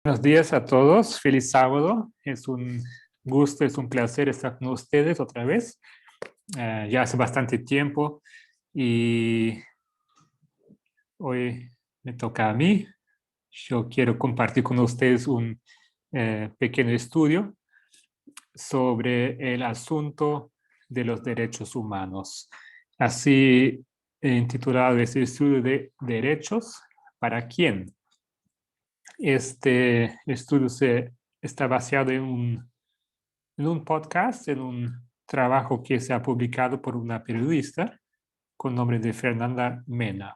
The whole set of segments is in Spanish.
Buenos días a todos, feliz sábado. Es un gusto, es un placer estar con ustedes otra vez. Ya hace bastante tiempo y hoy me toca a mí. Yo quiero compartir con ustedes un pequeño estudio sobre el asunto de los derechos humanos. Así he intitulado este estudio de ¿Derechos para quién? Este estudio está basado en un podcast, en un trabajo que se ha publicado por una periodista con nombre de Fernanda Mena.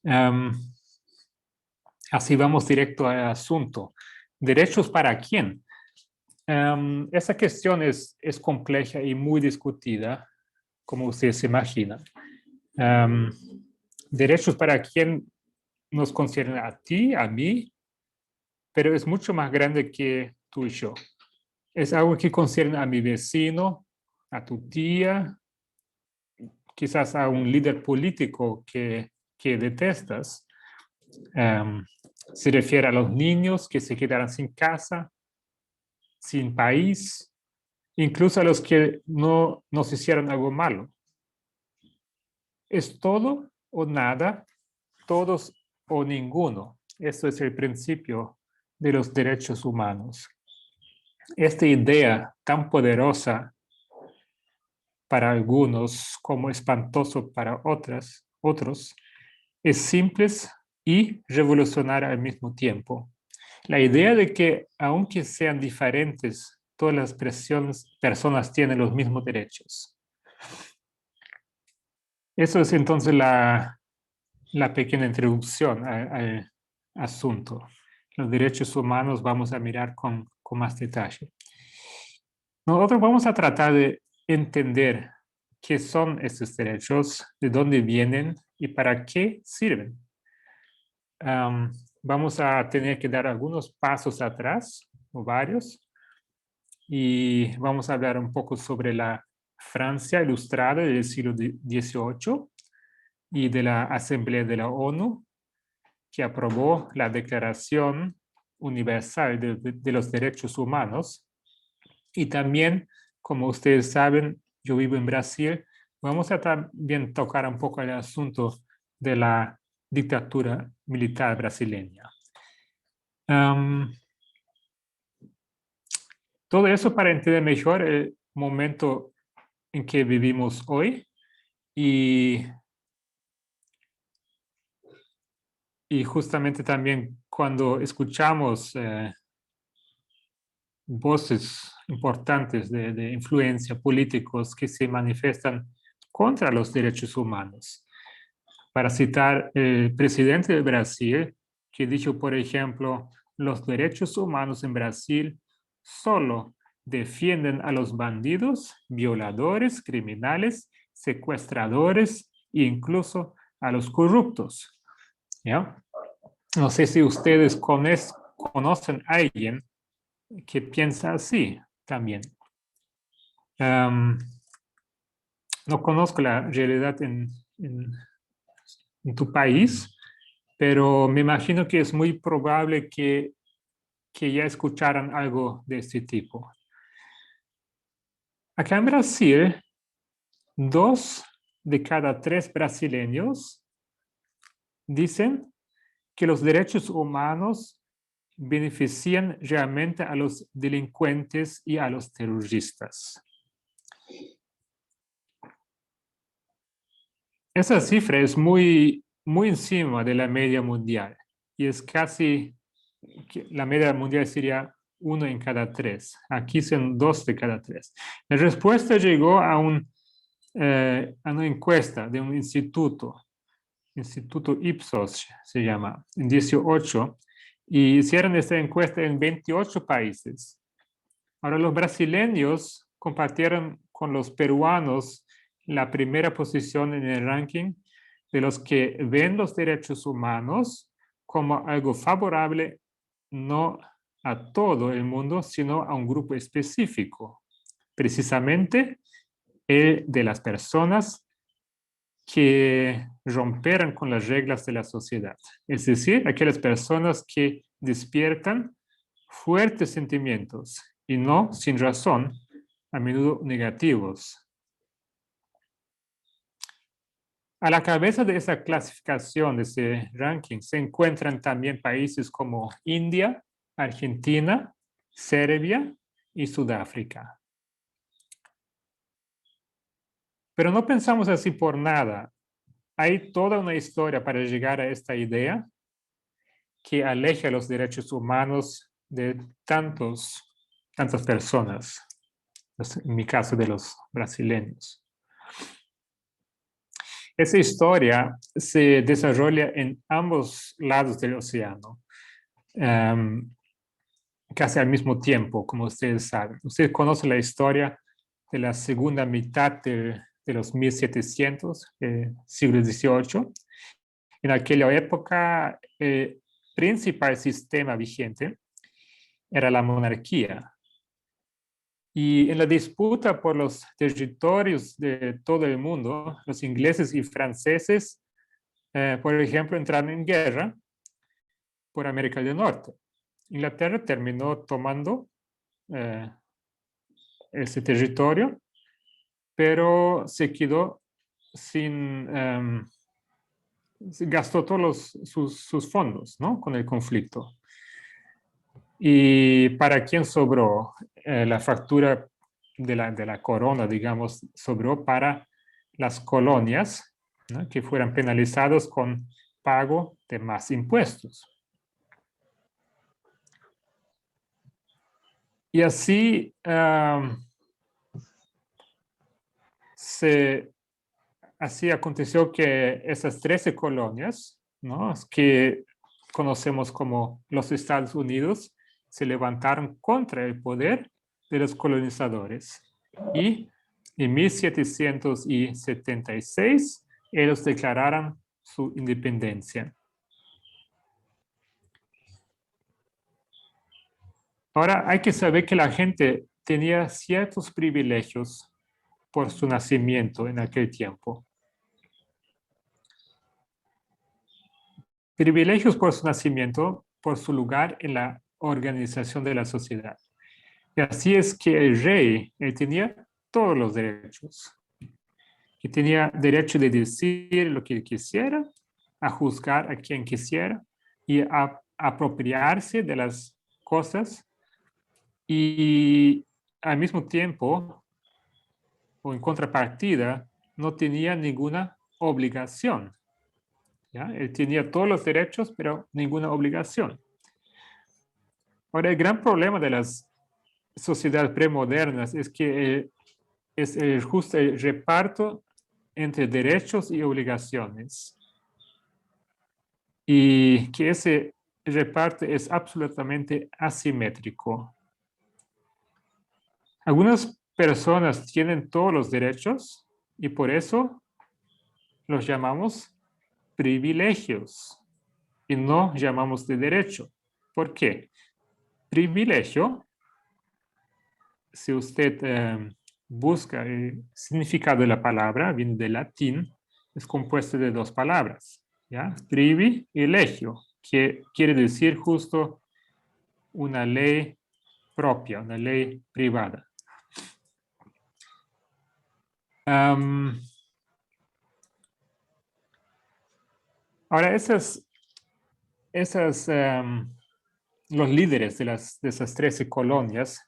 Um, Así vamos directo al asunto. ¿Derechos para quién? Esa cuestión es compleja y muy discutida, como ustedes se imaginan. Um, derechos para quién nos concierne a ti, a mí, pero es mucho más grande que tú y yo. Es algo que concierne a mi vecino, a tu tía, quizás a un líder político que detestas. Um, Se refiere a los niños que se quedarán sin casa, sin país, incluso a los que no nos hicieron algo malo. Es todo o nada, todos o ninguno. Esto es el principio de los derechos humanos. Esta idea tan poderosa para algunos como espantoso para otros, es simple y revolucionaria al mismo tiempo. La idea de que, aunque sean diferentes, todas las personas tienen los mismos derechos. Eso es entonces la pequeña introducción al asunto. Los derechos humanos vamos a mirar con más detalle. Nosotros vamos a tratar de entender qué son estos derechos, de dónde vienen y para qué sirven. Vamos a tener que dar algunos pasos atrás, o varios, y vamos a hablar un poco sobre la Francia ilustrada del siglo XVIII y de la Asamblea de la ONU, que aprobó la Declaración Universal de los Derechos Humanos. Y también, como ustedes saben, yo vivo en Brasil, vamos a también tocar un poco el asunto de la dictadura militar brasileña. Todo eso para entender mejor el momento en que vivimos hoy y, y justamente también cuando escuchamos voces importantes de influencia, políticos que se manifiestan contra los derechos humanos. Para citar el presidente de Brasil, que dijo, por ejemplo, los derechos humanos en Brasil solo defienden a los bandidos, violadores, criminales, secuestradores e incluso a los corruptos. ¿Ya? No sé si ustedes conocen a alguien que piensa así también. Um, no conozco la realidad en tu país, pero me imagino que es muy probable que ya escucharan algo de este tipo. Acá en Brasil, 2 de cada 3 brasileños dicen que los derechos humanos benefician realmente a los delincuentes y a los terroristas. Esa cifra es muy encima de la media mundial y es casi, la media mundial sería 1 en cada 3. Aquí son 2 de cada 3. La respuesta llegó a una encuesta de un instituto Ipsos se llama, en 18, y hicieron esta encuesta en 28 países. Ahora los brasileños compartieron con los peruanos la primera posición en el ranking de los que ven los derechos humanos como algo favorable no a todo el mundo, sino a un grupo específico, precisamente el de las personas que romperan con las reglas de la sociedad, es decir, aquellas personas que despiertan fuertes sentimientos y no sin razón, a menudo negativos. A la cabeza de esa clasificación, de ese ranking, se encuentran también países como India, Argentina, Serbia y Sudáfrica. Pero no pensamos así por nada. Hay toda una historia para llegar a esta idea que aleja los derechos humanos de tantas personas, en mi caso de los brasileños. Esa historia se desarrolla en ambos lados del océano, casi al mismo tiempo, como ustedes saben. Ustedes conocen la historia de la segunda mitad de los 1700, siglo XVIII. En aquella época, el principal sistema vigente era la monarquía. Y en la disputa por los territorios de todo el mundo, los ingleses y franceses, por ejemplo, entraron en guerra por América del Norte. Inglaterra terminó tomando ese territorio, pero se quedó sin... gastó todos sus fondos, ¿no? Con el conflicto. Y para quien sobró la factura de la corona, digamos, sobró para las colonias, ¿no? Que fueran penalizados con pago de más impuestos. Y así así aconteció que esas 13 colonias, ¿no? Que conocemos como los Estados Unidos, se levantaron contra el poder de los colonizadores. Y en 1776 ellos declararon su independencia. Ahora hay que saber que la gente tenía ciertos privilegios por su nacimiento en aquel tiempo. Privilegios por su nacimiento, por su lugar en la organización de la sociedad. Y así es que el rey, él tenía todos los derechos. Y tenía derecho de decir lo que quisiera, a juzgar a quien quisiera y a apropiarse de las cosas. Y al mismo tiempo, o en contrapartida, no tenía ninguna obligación. ¿Ya? Él tenía todos los derechos, pero ninguna obligación. Ahora, el gran problema de las sociedades premodernas es que es justo el reparto entre derechos y obligaciones. Y que ese reparto es absolutamente asimétrico. Algunas personas tienen todos los derechos y por eso los llamamos privilegios y no llamamos de derecho. ¿Por qué? Privilegio, si usted busca el significado de la palabra, viene del latín, es compuesto de dos palabras, ¿ya? Privi y legio, que quiere decir justo una ley propia, una ley privada. Ahora, los líderes de esas 13 colonias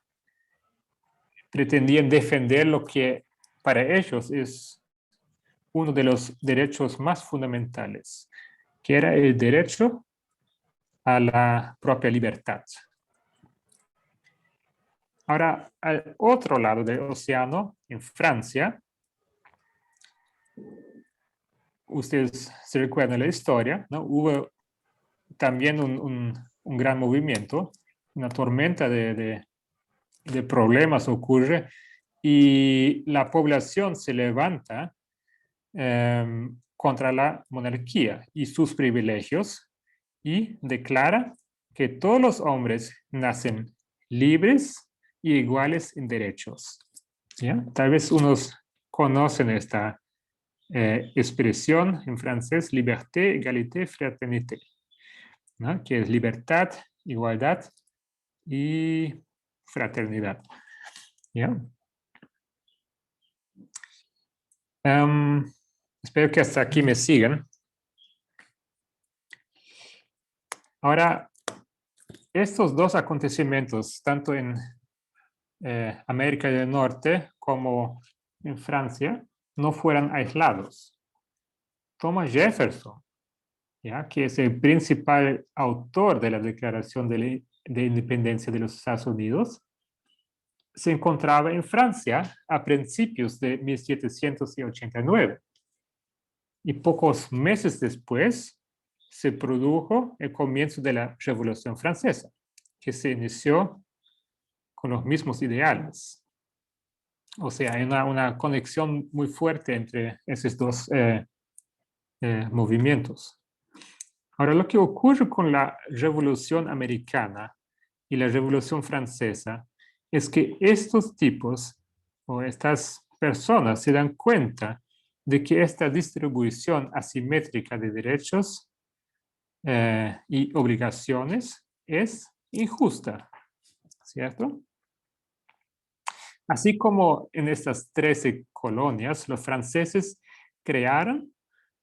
pretendían defender lo que para ellos es uno de los derechos más fundamentales, que era el derecho a la propia libertad. Ahora, al otro lado del océano, en Francia, ustedes se recuerdan la historia, ¿no? Hubo también un gran movimiento, una tormenta de problemas ocurre y la población se levanta contra la monarquía y sus privilegios y declara que todos los hombres nacen libres y iguales en derechos. ¿Ya? Tal vez unos conocen esta expresión en francés, liberté, égalité, fraternité, ¿no? Que es libertad, igualdad y fraternidad. ¿Ya? Espero que hasta aquí me sigan. Ahora, estos dos acontecimientos, tanto en América del Norte como en Francia, no fueran aislados. Thomas Jefferson, ¿ya?, que es el principal autor de la Declaración de Independencia de los Estados Unidos, se encontraba en Francia a principios de 1789. Y pocos meses después se produjo el comienzo de la Revolución Francesa, que se inició con los mismos ideales. O sea, hay una conexión muy fuerte entre esos dos movimientos. Ahora, lo que ocurre con la Revolución Americana y la Revolución Francesa es que estos tipos o estas personas se dan cuenta de que esta distribución asimétrica de derechos y obligaciones es injusta, ¿cierto? Así como en estas 13 colonias, los franceses crearon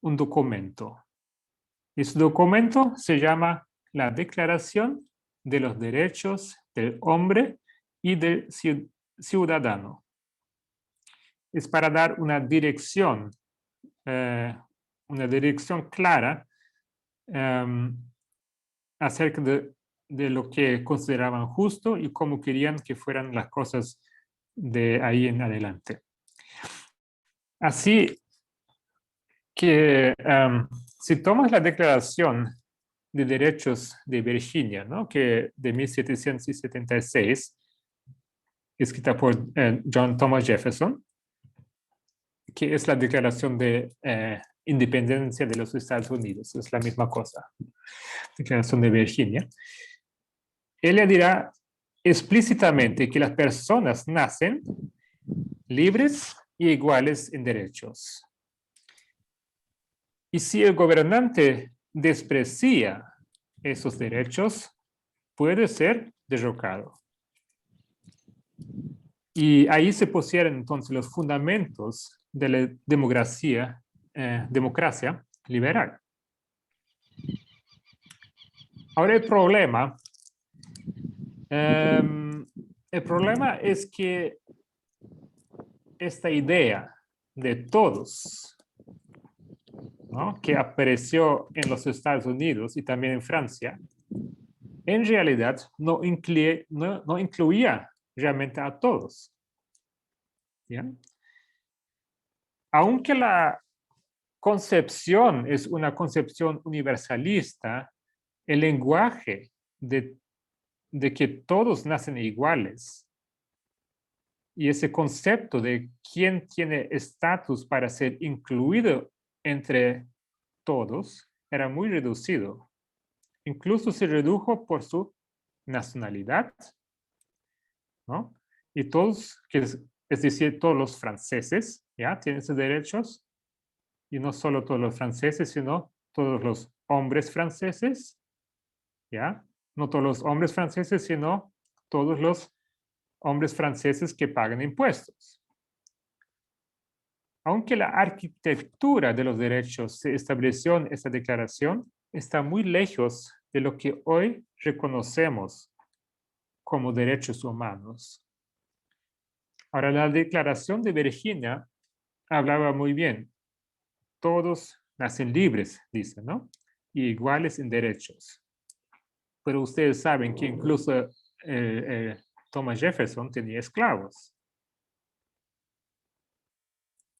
un documento. Y su documento se llama la Declaración de los Derechos del Hombre y del Ciudadano. Es para dar una dirección clara acerca de lo que consideraban justo y cómo querían que fueran las cosas de ahí en adelante. Así que si tomas la Declaración de Derechos de Virginia, ¿no?, que de 1776, escrita por John Thomas Jefferson, que es la Declaración de Independencia de los Estados Unidos, es la misma cosa, Declaración de Virginia. Ella dirá explícitamente que las personas nacen libres y iguales en derechos. Y si el gobernante desprecia esos derechos, puede ser derrocado. Y ahí se pusieron entonces los fundamentos de la democracia liberal. Ahora el problema es que esta idea de todos, ¿no?, que apareció en los Estados Unidos y también en Francia, en realidad no incluía realmente a todos. ¿Bien? Aunque la concepción es una concepción universalista, el lenguaje de que todos nacen iguales y ese concepto de quién tiene estatus para ser incluido entre todos era muy reducido. Incluso se redujo por su nacionalidad, ¿no? Y todos, es decir, todos los franceses, ¿ya?, tienen esos derechos, y no solo todos los franceses, sino todos los hombres franceses, ¿ya? No todos los hombres franceses, sino todos los hombres franceses que pagan impuestos. Aunque la arquitectura de los derechos se estableció en esta declaración, está muy lejos de lo que hoy reconocemos como derechos humanos. Ahora, la Declaración de Virginia hablaba muy bien. Todos nacen libres, dice, ¿no?, y iguales en derechos. Pero ustedes saben que incluso Thomas Jefferson tenía esclavos.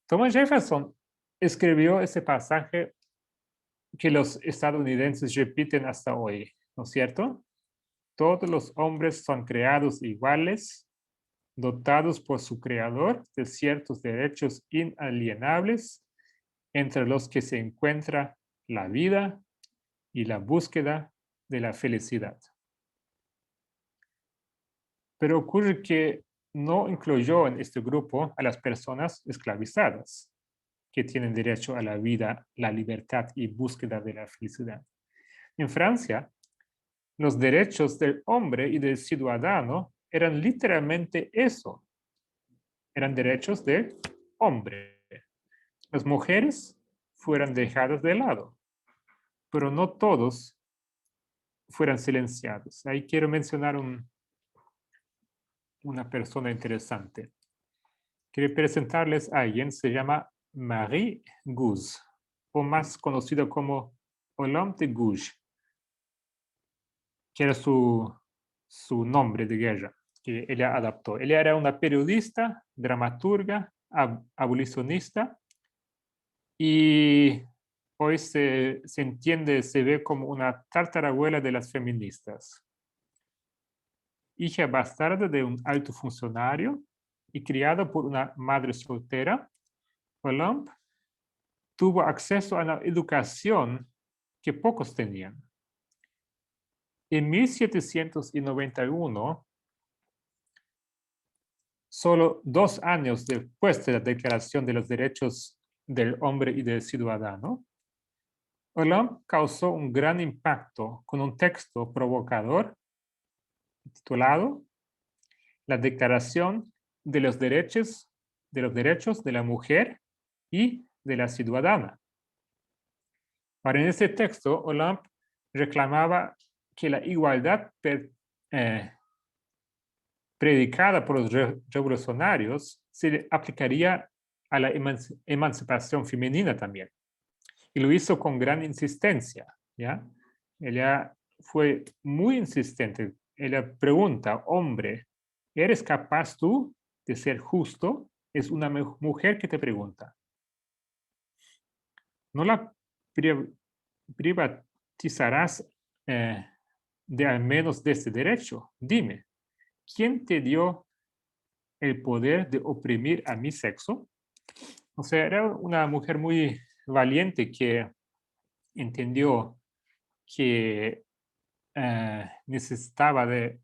Thomas Jefferson escribió ese pasaje que los estadounidenses repiten hasta hoy, ¿no es cierto? Todos los hombres son creados iguales, dotados por su creador de ciertos derechos inalienables, entre los que se encuentra la vida y la búsqueda de la felicidad. Pero ocurre que no incluyó en este grupo a las personas esclavizadas, que tienen derecho a la vida, la libertad y búsqueda de la felicidad. En Francia, los derechos del hombre y del ciudadano eran literalmente eso. Eran derechos del hombre. Las mujeres fueran dejadas de lado, pero no todos fueran silenciados. Ahí quiero mencionar una persona interesante. Quiero presentarles a alguien, se llama Marie Gouze, o más conocido como Olympe de Gouges, que era su nombre de guerra, que ella adaptó. Ella era una periodista, dramaturga, abolicionista, y hoy se entiende, se ve como una tartarabuela de las feministas. Hija bastarda de un alto funcionario y criada por una madre soltera, Olympe tuvo acceso a una educación que pocos tenían. En 1791, solo 2 años después de la Declaración de los Derechos del Hombre y del Ciudadano, Olympe causó un gran impacto con un texto provocador titulado La Declaración de los Derechos de la Mujer y de la Ciudadana. Ahora, en este texto, Olympe reclamaba que la igualdad predicada por los revolucionarios se aplicaría a la emancipación femenina también. Y lo hizo con gran insistencia, ¿ya? Ella fue muy insistente. Ella pregunta, hombre, ¿eres capaz tú de ser justo? Es una mujer que te pregunta. ¿No la privatizarás de al menos de este derecho? Dime, ¿quién te dio el poder de oprimir a mi sexo? O sea, era una mujer muy valiente que entendió que necesitaba de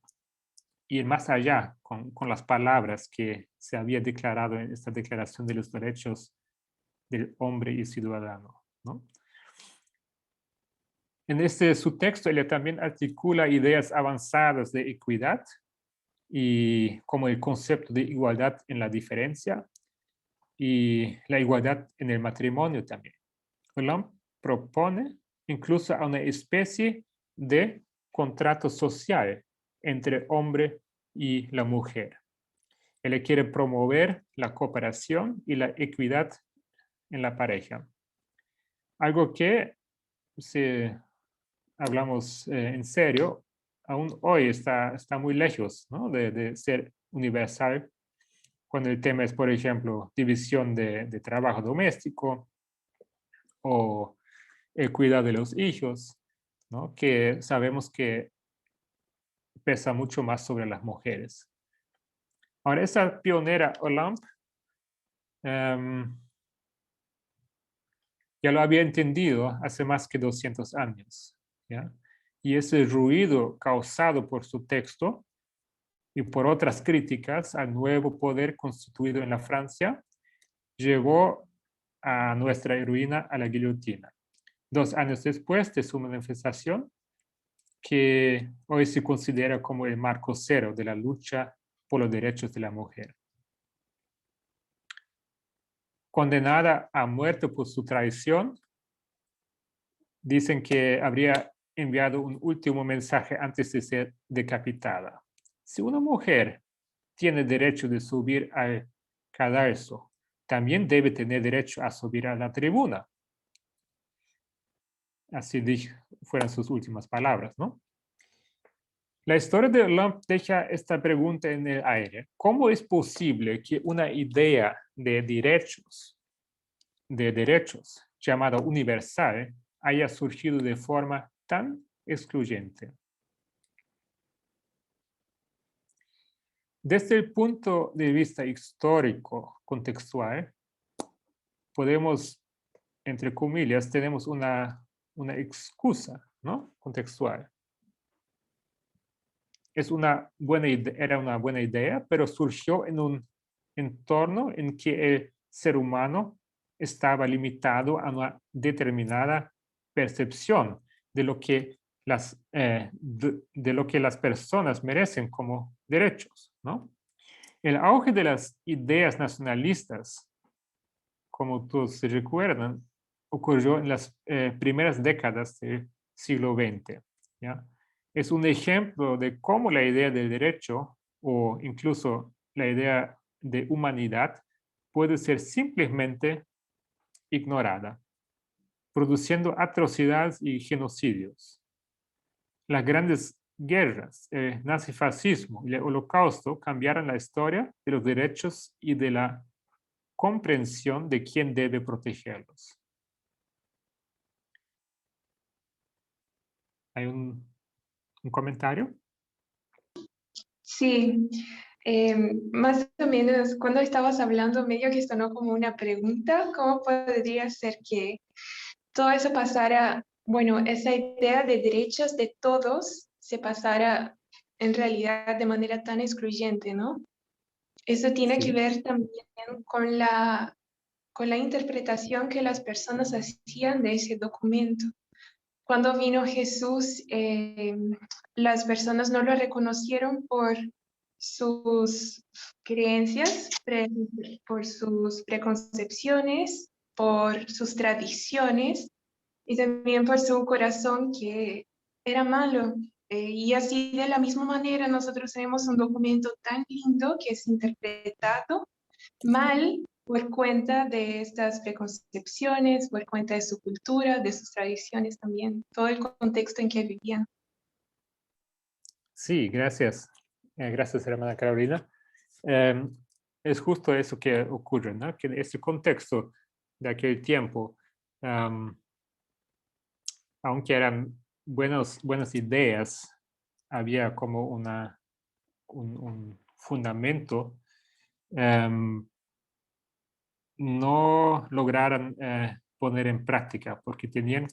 ir más allá con las palabras que se había declarado en esta Declaración de los Derechos del Hombre y Ciudadano, ¿no? En su texto, ella también articula ideas avanzadas de equidad y como el concepto de igualdad en la diferencia y la igualdad en el matrimonio también. Olympe propone incluso a una especie de contrato social entre hombre y la mujer. Él quiere promover la cooperación y la equidad en la pareja. Algo que, si hablamos en serio, aún hoy está muy lejos, ¿no? de ser universal cuando el tema es, por ejemplo, división de trabajo doméstico o el cuidado de los hijos, ¿no? Que sabemos que pesa mucho más sobre las mujeres. Ahora, esa pionera Olympe ya lo había entendido hace más que 200 años, ¿ya? Y ese ruido causado por su texto y por otras críticas al nuevo poder constituido en la Francia llevó a nuestra heroína a la guillotina. 2 años después de su manifestación, que hoy se considera como el marco cero de la lucha por los derechos de la mujer. Condenada a muerte por su traición, dicen que habría enviado un último mensaje antes de ser decapitada. Si una mujer tiene derecho de subir al cadalso, también debe tener derecho a subir a la tribuna. Así fueron sus últimas palabras, ¿no? La historia de Olympe deja esta pregunta en el aire. ¿Cómo es posible que una idea de derechos llamada universal haya surgido de forma tan excluyente? Desde el punto de vista histórico contextual, podemos, entre comillas, tenemos una excusa, ¿no? Contextual. Era una buena idea, pero surgió en un entorno en que el ser humano estaba limitado a una determinada percepción de lo que de lo que las personas merecen como derechos, ¿no? El auge de las ideas nacionalistas, como todos se recuerdan, ocurrió en las primeras décadas del siglo XX, ¿ya? Es un ejemplo de cómo la idea del derecho o incluso la idea de humanidad puede ser simplemente ignorada, produciendo atrocidades y genocidios. Las grandes guerras, el nazifascismo y el holocausto cambiaron la historia de los derechos y de la comprensión de quién debe protegerlos. ¿Hay un comentario? Sí, más o menos cuando estabas hablando, medio que sonó como una pregunta, ¿cómo podría ser que todo eso pasara, bueno, esa idea de derechos de todos se pasara en realidad de manera tan excluyente, ¿no? Eso tiene que Sí, ver también con la interpretación que las personas hacían de ese documento. Cuando vino Jesús, las personas no lo reconocieron por sus creencias, por sus preconcepciones, por sus tradiciones y también por su corazón que era malo. Y así de la misma manera nosotros tenemos un documento tan lindo que es interpretado mal por cuenta de estas preconcepciones, por cuenta de su cultura, de sus tradiciones también, todo el contexto en que vivían. sí, gracias. Gracias, hermana Carolina. Eh, es justo eso que ocurre, ¿no? Que en ese contexto de aquel tiempo, aunque eran buenas ideas, había como un fundamento, no lograron poner en práctica porque tenían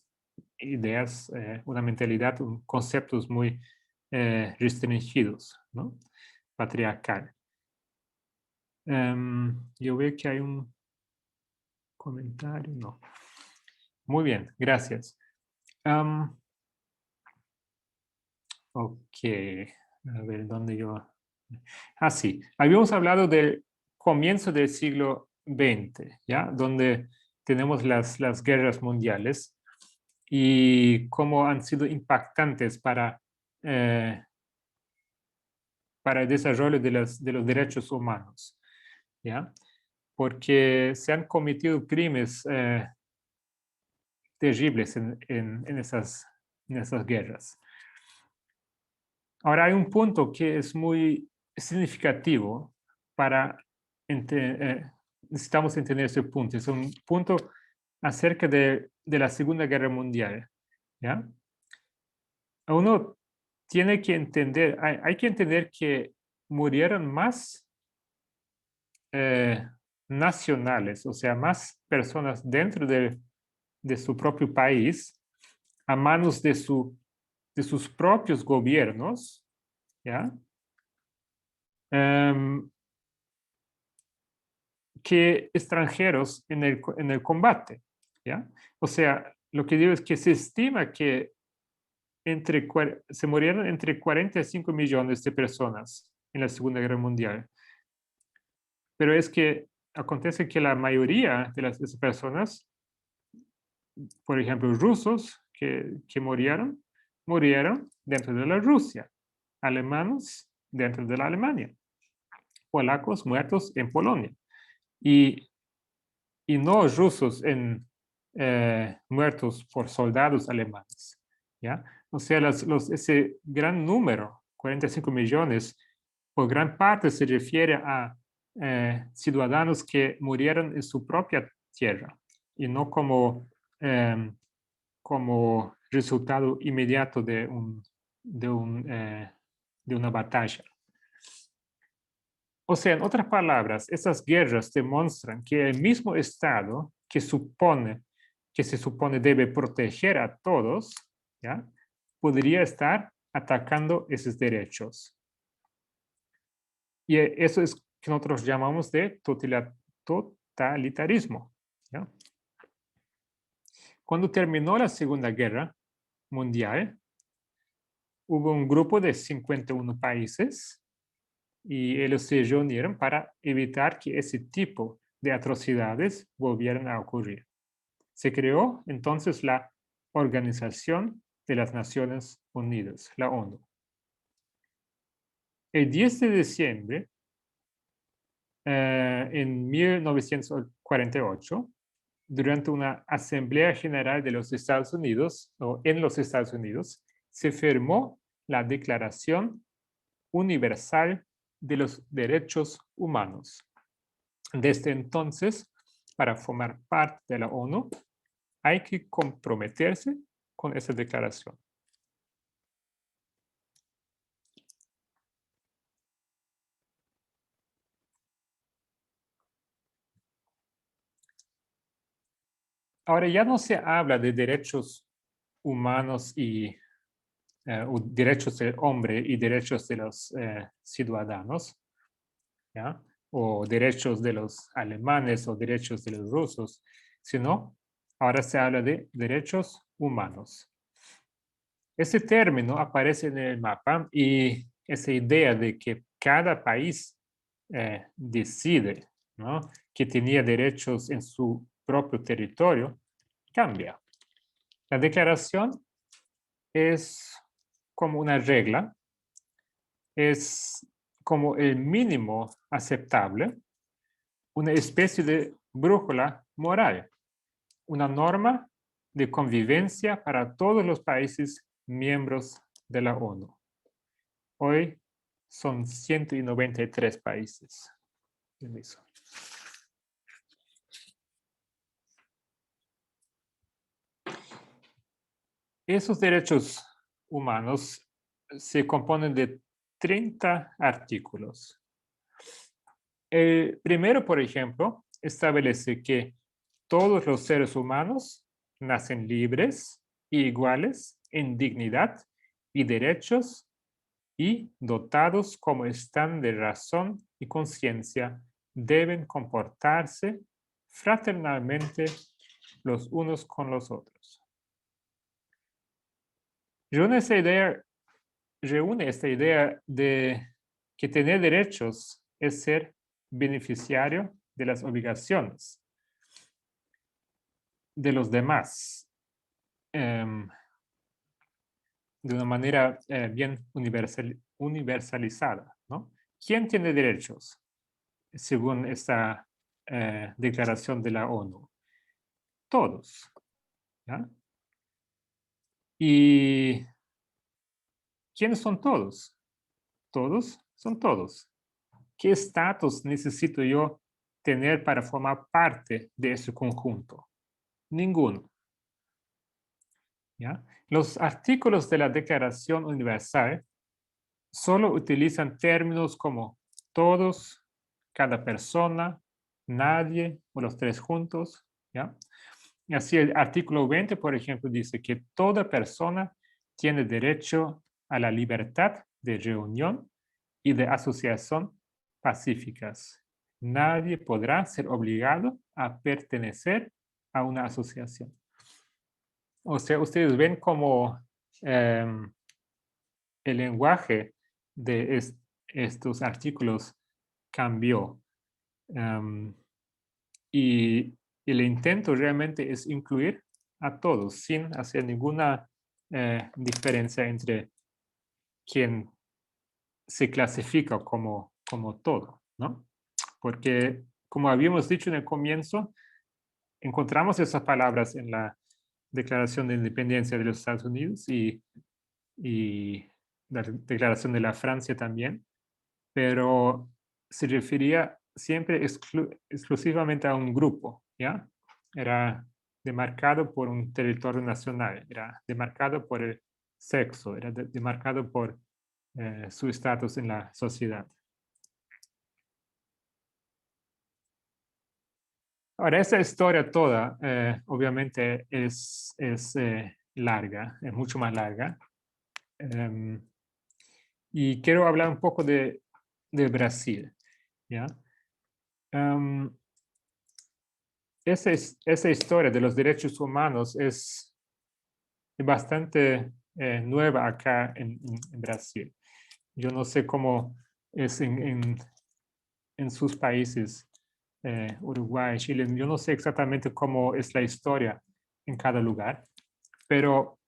ideas, una mentalidad, conceptos muy restringidos, ¿no? Patriarcal. Yo veo que hay un comentario, no. Muy bien, gracias. Ok, a ver, ¿dónde yo? Ah, sí, habíamos hablado del comienzo del siglo XX, ¿ya? Donde tenemos las guerras mundiales y cómo han sido impactantes para el desarrollo de los derechos humanos, ¿ya? Porque se han cometido crímenes terribles en esas guerras. Ahora hay un punto que es muy significativo para necesitamos entender ese punto. Es un punto acerca de la Segunda Guerra Mundial, ¿ya? Uno tiene que entender, hay que entender que murieron más nacionales, o sea, más personas dentro de su propio país a manos de sus propios gobiernos, ¿ya? Em, que extranjeros en el combate, ¿ya? O sea, lo que digo es que se estima que se murieron entre 45 millones de personas en la Segunda Guerra Mundial. Pero es que acontece que la mayoría de esas personas, por ejemplo, rusos que murieron dentro de la Rusia, alemanes dentro de la Alemania, polacos muertos en Polonia y, y no rusos muertos por soldados alemanes, ¿ya? O sea, ese gran número, 45 millones, por gran parte se refiere a ciudadanos que murieron en su propia tierra y no como resultado inmediato de, un, de una batalla. O sea, en otras palabras, esas guerras demuestran que el mismo Estado que se supone debe proteger a todos, ¿ya? Podría estar atacando esos derechos. Y eso es que nosotros llamamos de totalitarismo, ¿ya? Cuando terminó la Segunda Guerra Mundial, hubo un grupo de 51 países y ellos se reunieron para evitar que ese tipo de atrocidades volvieran a ocurrir. Se creó entonces la Organización de las Naciones Unidas, la ONU. El 10 de diciembre, en 1948, durante una Asamblea General de los Estados Unidos, o en los Estados Unidos, se firmó la Declaración Universal de los Derechos Humanos. Desde entonces, para formar parte de la ONU, hay que comprometerse con esa declaración. Ahora ya no se habla de derechos humanos y derechos del hombre y derechos de los ciudadanos, ¿ya? O derechos de los alemanes o derechos de los rusos, sino ahora se habla de derechos humanos. Ese término aparece en el mapa y esa idea de que cada país decide, ¿no?, que tenía derechos en su propio territorio, cambia. La declaración es como una regla, es como el mínimo aceptable, una especie de brújula moral, una norma de convivencia para todos los países miembros de la ONU. Hoy son 193 países en eso. Esos derechos humanos se componen de 30 artículos. El primero, por ejemplo, establece que todos los seres humanos nacen libres y iguales en dignidad y derechos y dotados como están de razón y conciencia, deben comportarse fraternalmente los unos con los otros. Reúne esta idea de que tener derechos es ser beneficiario de las obligaciones de los demás, de una manera bien universalizada, ¿no? ¿Quién tiene derechos según esta declaración de la ONU? Todos, ¿ya? ¿Y quiénes son todos? Todos son todos. ¿Qué estatus necesito yo tener para formar parte de ese conjunto? Ninguno. ¿Ya? Los artículos de la Declaración Universal solo utilizan términos como todos, cada persona, nadie o los tres juntos, ¿ya? Y así el artículo 20, por ejemplo, dice que toda persona tiene derecho a la libertad de reunión y de asociación pacíficas. Nadie podrá ser obligado a pertenecer a una asociación. O sea, ustedes ven cómo el lenguaje de estos artículos cambió. Y el intento realmente es incluir a todos sin hacer ninguna diferencia entre quien se clasifica como todo, ¿no? Porque, como habíamos dicho en el comienzo, encontramos esas palabras en la Declaración de Independencia de los Estados Unidos y la Declaración de la Francia también, pero se refería siempre exclusivamente a un grupo, ¿ya? Era demarcado por un territorio nacional, era demarcado por el sexo, era demarcado por su estatus en la sociedad. Ahora, esa historia toda, obviamente, es larga, es mucho más larga. Y quiero hablar un poco de Brasil, ¿ya? Esa historia de los derechos humanos es bastante nueva acá en Brasil. Yo no sé cómo es en sus países, Uruguay, Chile. Yo no sé exactamente cómo es la historia en cada lugar, pero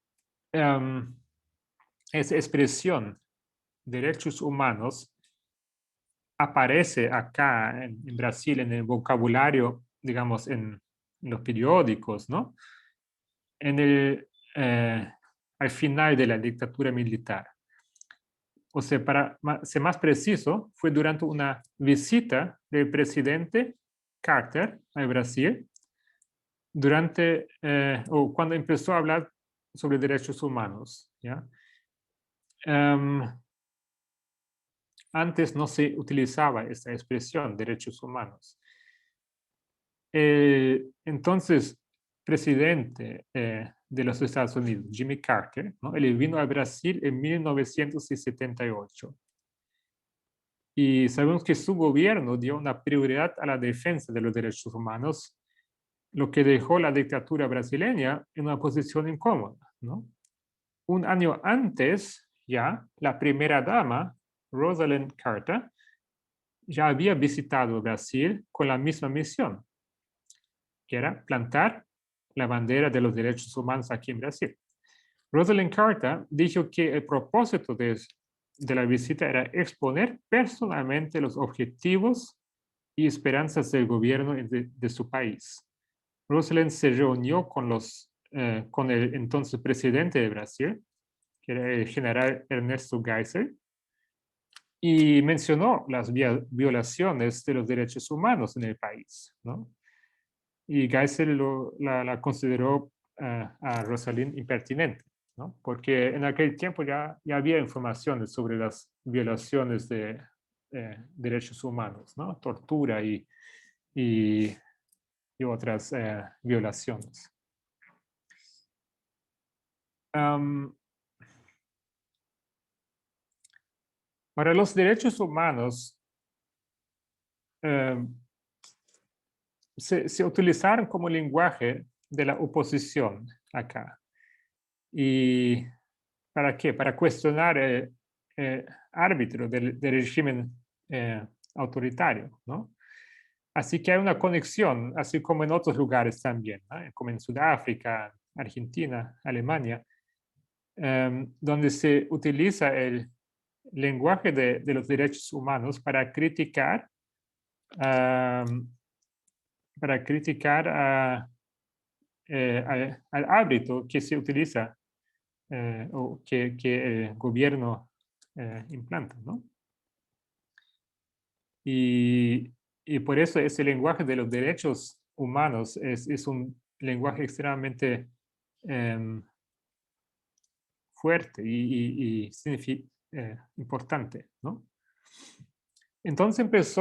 esa expresión, derechos humanos, aparece acá en Brasil en el vocabulario, digamos, en los periódicos, ¿no? En al final de la dictadura militar. O sea, para ser más preciso, fue durante una visita del presidente Carter a Brasil, o cuando empezó a hablar sobre derechos humanos, ¿ya? Antes no se utilizaba esta expresión, derechos humanos. Entonces, presidente de los Estados Unidos, Jimmy Carter, ¿no? Él vino a Brasil en 1978. Y sabemos que su gobierno dio una prioridad a la defensa de los derechos humanos, lo que dejó la dictadura brasileña en una posición incómoda, ¿no? Un año antes, ya, la primera dama, Rosalind Carter, ya había visitado Brasil con la misma misión, que era plantar la bandera de los derechos humanos aquí en Brasil. Rosalind Carter dijo que el propósito de la visita era exponer personalmente los objetivos y esperanzas del gobierno de su país. Rosalind se reunió con el entonces presidente de Brasil, que era el general Ernesto Geisel, y mencionó las violaciones de los derechos humanos en el país, ¿no? Y Geisel la consideró a Rosalind impertinente, ¿no? Porque en aquel tiempo ya había informaciones sobre las violaciones de derechos humanos, ¿no? Tortura y otras violaciones. Ahora, los derechos humanos se utilizaron como lenguaje de la oposición acá. ¿Y para qué? Para cuestionar el árbitro del régimen autoritario, ¿no? Así que hay una conexión, así como en otros lugares también, ¿no? Como en Sudáfrica, Argentina, Alemania, donde se utiliza el lenguaje de los derechos humanos para criticar al árbitro que se utiliza o que el gobierno implanta, ¿no? Y por eso ese lenguaje de los derechos humanos es un lenguaje extremadamente fuerte y importante, ¿no? Entonces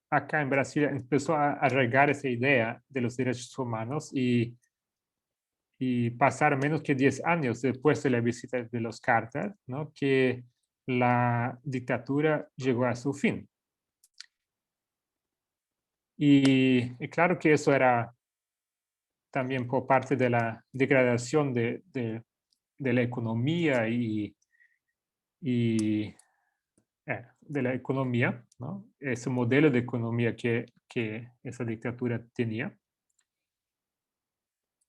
acá en Brasil, empezó a regar esa idea de los derechos humanos y pasar menos que 10 años después de la visita de los Carter, ¿no? Que la dictadura llegó a su fin. Y claro que eso era también por parte de la degradación de la economía de la economía, ¿no? Ese modelo de economía que esa dictadura tenía.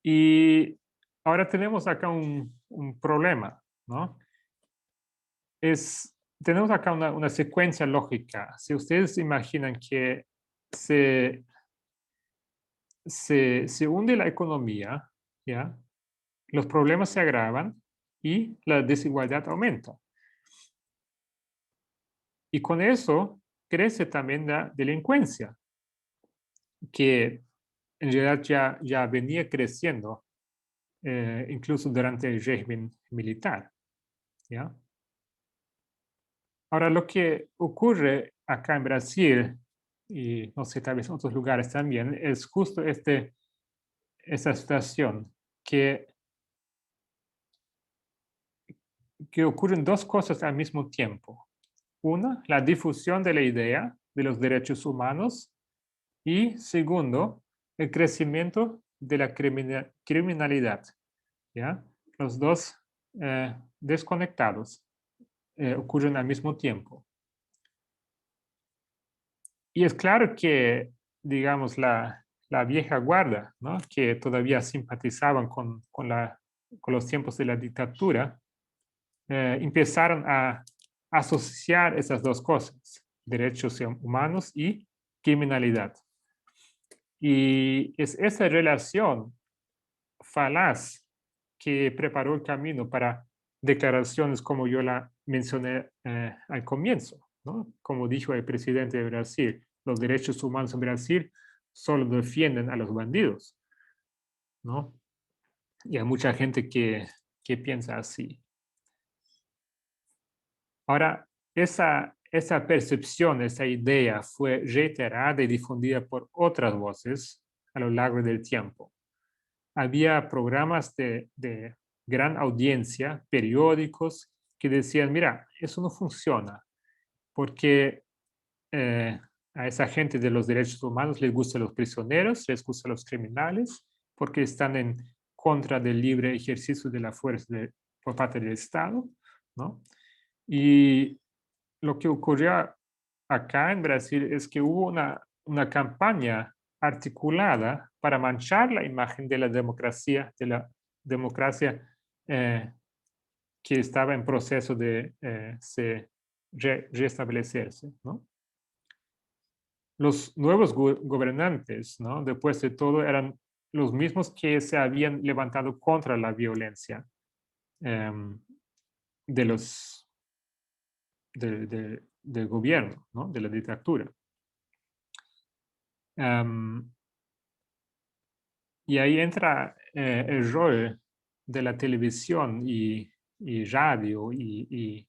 Y ahora tenemos acá un problema, ¿no? Tenemos acá una secuencia lógica. Si ustedes imaginan que se hunde la economía, ¿ya? Los problemas se agravan y la desigualdad aumenta. Y con eso crece también la delincuencia, que en realidad ya venía creciendo, incluso durante el régimen militar, ¿ya? Ahora, lo que ocurre acá en Brasil, y no sé, tal vez en otros lugares también, es justo esa situación que ocurren dos cosas al mismo tiempo. Una, la difusión de la idea de los derechos humanos y segundo, el crecimiento de la criminalidad, ¿ya? Los dos desconectados, ocurren al mismo tiempo. Y es claro que, digamos, la vieja guardia, ¿no? Que todavía simpatizaban con los tiempos de la dictadura, empezaron a asociar esas dos cosas, derechos humanos y criminalidad. Y es esa relación falaz que preparó el camino para declaraciones como yo la mencioné al comienzo, ¿no? Como dijo el presidente de Brasil, los derechos humanos en Brasil solo defienden a los bandidos, ¿no? Y hay mucha gente que piensa así. Ahora, esa percepción, esa idea fue reiterada y difundida por otras voces a lo largo del tiempo. Había programas de gran audiencia, periódicos, que decían, mira, eso no funciona, porque a esa gente de los derechos humanos les gustan los prisioneros, les gustan los criminales, porque están en contra del libre ejercicio de la fuerza por parte del Estado, ¿no? Y lo que ocurrió acá en Brasil es que hubo una campaña articulada para manchar la imagen de la democracia eh, que estaba en proceso de restablecerse, ¿no? Los nuevos gobernantes, ¿no? Después de todo, eran los mismos que se habían levantado contra la violencia em, de los del gobierno, ¿no? De la dictadura. Y ahí entra el rol de la televisión y radio y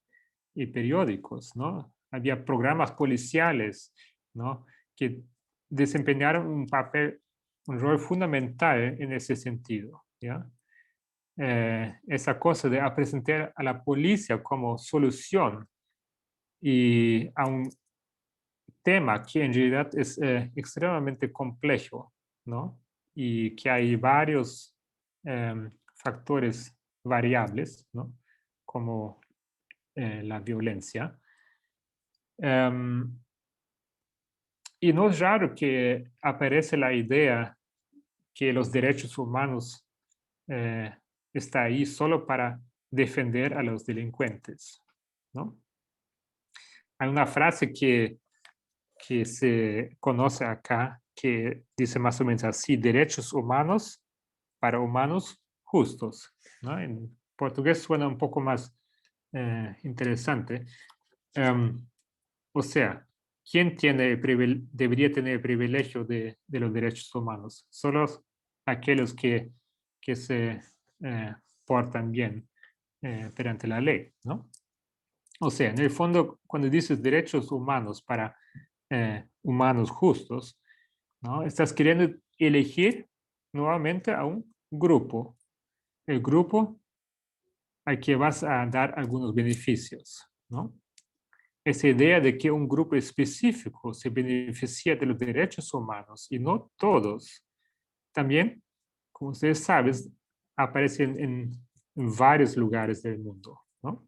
periódicos, ¿no? Había programas policiales, ¿no? Que desempeñaron un rol fundamental en ese sentido, ¿ya? Esa cosa de presentar a la policía como solución y a un tema que en realidad es extremadamente complejo, ¿no? Y que hay varios factores variables, ¿no? Como la violencia. Y no es raro que aparece la idea que los derechos humanos está ahí solo para defender a los delincuentes, ¿no? Hay una frase que se conoce acá, que dice más o menos así, derechos humanos para humanos justos, ¿no? En portugués suena un poco más interesante. Um, o sea, ¿quién debería tener el privilegio de los derechos humanos? Solo aquellos que se portan bien perante la ley, ¿no? O sea, en el fondo, cuando dices derechos humanos para humanos justos, ¿no? Estás queriendo elegir nuevamente a un grupo, el grupo al que vas a dar algunos beneficios, ¿no? Esa idea de que un grupo específico se beneficia de los derechos humanos y no todos, también, como ustedes saben, aparece en varios lugares del mundo, ¿no?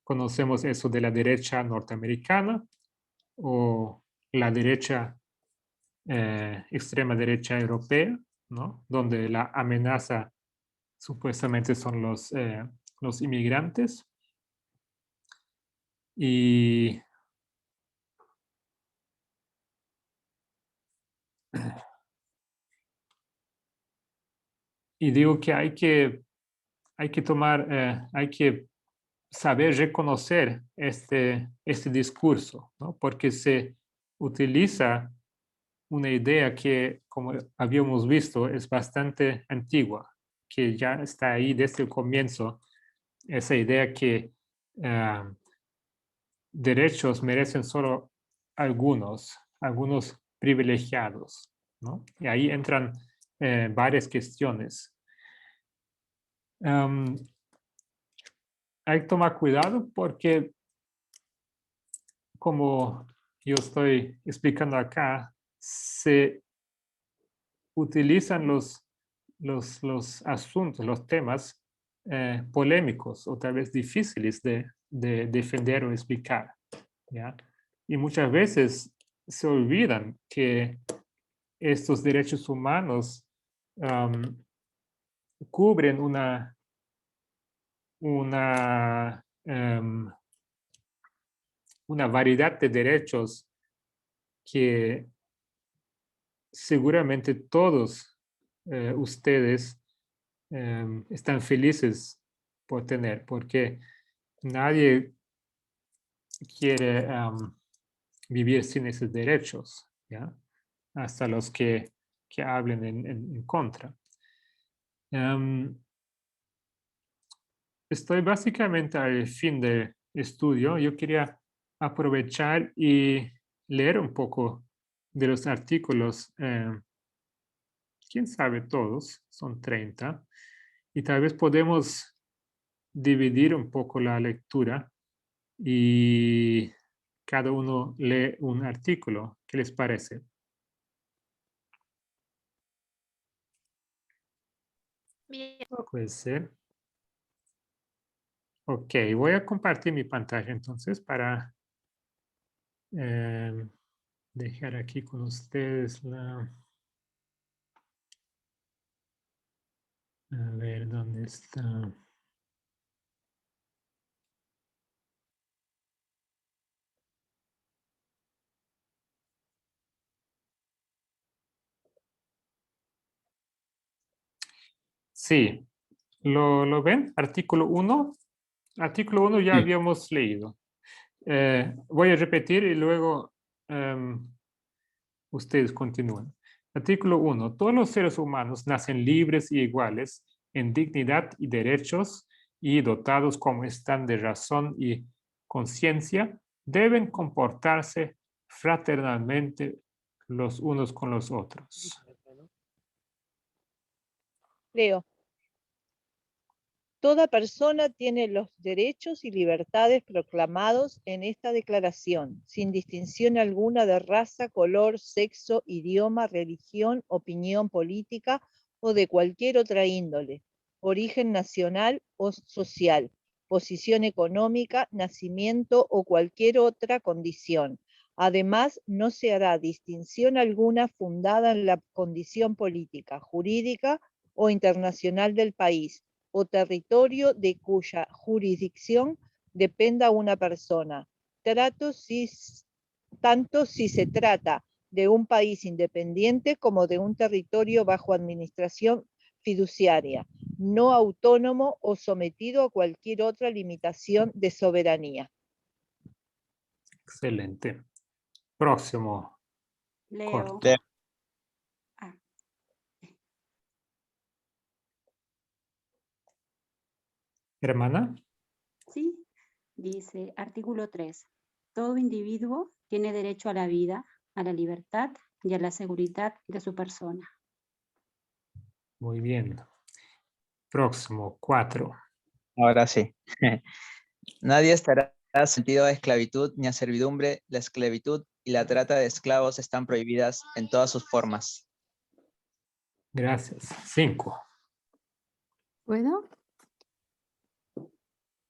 Conocemos eso de la derecha norteamericana o la derecha, extrema derecha europea, ¿no? Donde la amenaza supuestamente son los inmigrantes. Y digo que hay que tomar, hay que saber reconocer este discurso, ¿no? Porque se utiliza una idea que, como habíamos visto, es bastante antigua, que ya está ahí desde el comienzo, esa idea que derechos merecen solo algunos privilegiados, ¿no? Y ahí entran varias cuestiones. Hay que tomar cuidado porque, como yo estoy explicando acá, se utilizan los asuntos, los temas polémicos o tal vez difíciles de defender o explicar, ¿ya? Y muchas veces se olvidan que estos derechos humanos cubren una variedad de derechos que seguramente todos ustedes están felices por tener, porque nadie quiere vivir sin esos derechos, ¿ya? Hasta los que hablen en contra. Estoy básicamente al fin del estudio. Yo quería aprovechar y leer un poco de los artículos. Quién sabe todos, son 30. Y tal vez podemos dividir un poco la lectura y cada uno lee un artículo. ¿Qué les parece? Bien. Puede ser. Ok, voy a compartir mi pantalla entonces para dejar aquí con ustedes la... A ver, ¿dónde está? Sí, ¿lo ven? Artículo 1. Artículo 1 ya Sí. habíamos leído. Voy a repetir y luego ustedes continúan. Artículo 1. Todos los seres humanos nacen libres y iguales en dignidad y derechos y dotados como están de razón y conciencia, deben comportarse fraternalmente los unos con los otros. Leo. Toda persona tiene los derechos y libertades proclamados en esta declaración, sin distinción alguna de raza, color, sexo, idioma, religión, opinión política o de cualquier otra índole, origen nacional o social, posición económica, nacimiento o cualquier otra condición. Además, no se hará distinción alguna fundada en la condición política, jurídica o internacional del país, o territorio de cuya jurisdicción dependa una persona, tanto si se trata de un país independiente como de un territorio bajo administración fiduciaria, no autónomo o sometido a cualquier otra limitación de soberanía. Excelente. Próximo. Leo. Corto. Ah, Hermana. sí, dice artículo 3. Todo individuo tiene derecho a la vida, a la libertad y a la seguridad de su persona. Muy bien. Próximo. 4. Ahora sí. Nadie estará sometido a esclavitud ni a servidumbre. La esclavitud y la trata de esclavos están prohibidas en todas sus formas. Gracias. 5. ¿Puedo?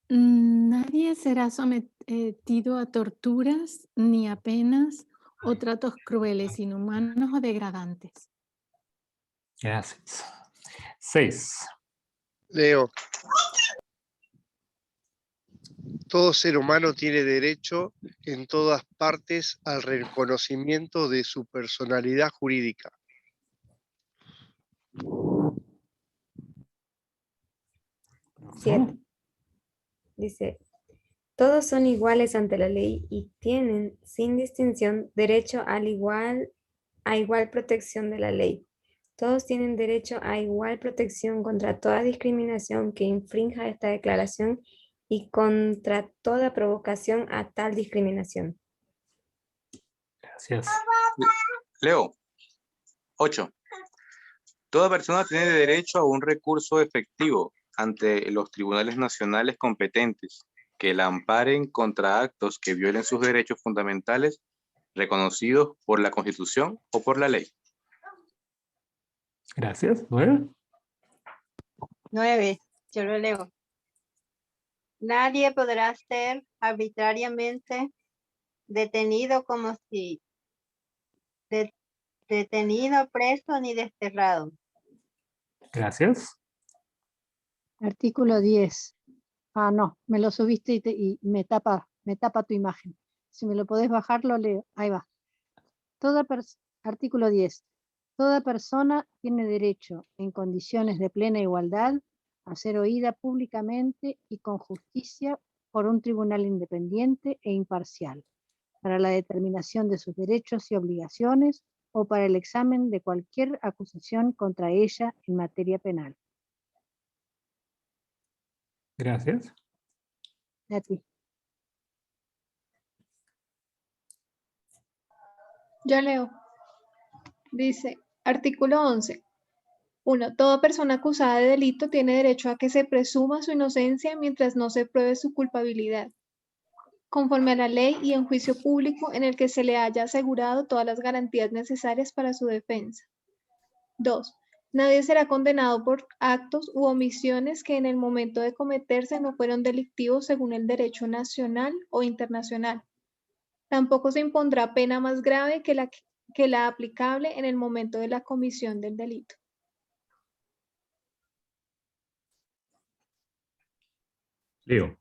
Nadie será sometido a torturas ni a penas o tratos crueles, inhumanos o degradantes. Gracias. 6. Leo. Todo ser humano tiene derecho en todas partes al reconocimiento de su personalidad jurídica. Siete. Dice, todos son iguales ante la ley y tienen, sin distinción, derecho a igual protección de la ley. Todos tienen derecho a igual protección contra toda discriminación que infrinja esta declaración y contra toda provocación a tal discriminación. Gracias. Leo. 8. Toda persona tiene derecho a un recurso efectivo ante los tribunales nacionales competentes que la amparen contra actos que violen sus derechos fundamentales reconocidos por la Constitución o por la ley. Gracias. 9. 9. Yo lo leo. Nadie podrá ser arbitrariamente detenido como si detenido, preso ni desterrado. Gracias. Artículo 10. Ah, no, me lo subiste y me tapa tu imagen. Si me lo podés bajar, lo leo. Ahí va. Artículo 10. Toda persona tiene derecho, en condiciones de plena igualdad, a ser oída públicamente y con justicia por un tribunal independiente e imparcial, para la determinación de sus derechos y obligaciones o para el examen de cualquier acusación contra ella en materia penal. Gracias. A ti. Yo leo. Dice, artículo 11. 1. Toda persona acusada de delito tiene derecho a que se presuma su inocencia mientras no se pruebe su culpabilidad, conforme a la ley y en juicio público en el que se le haya asegurado todas las garantías necesarias para su defensa. 2. Nadie será condenado por actos u omisiones que en el momento de cometerse no fueron delictivos según el derecho nacional o internacional. Tampoco se impondrá pena más grave que la aplicable en el momento de la comisión del delito. Leo.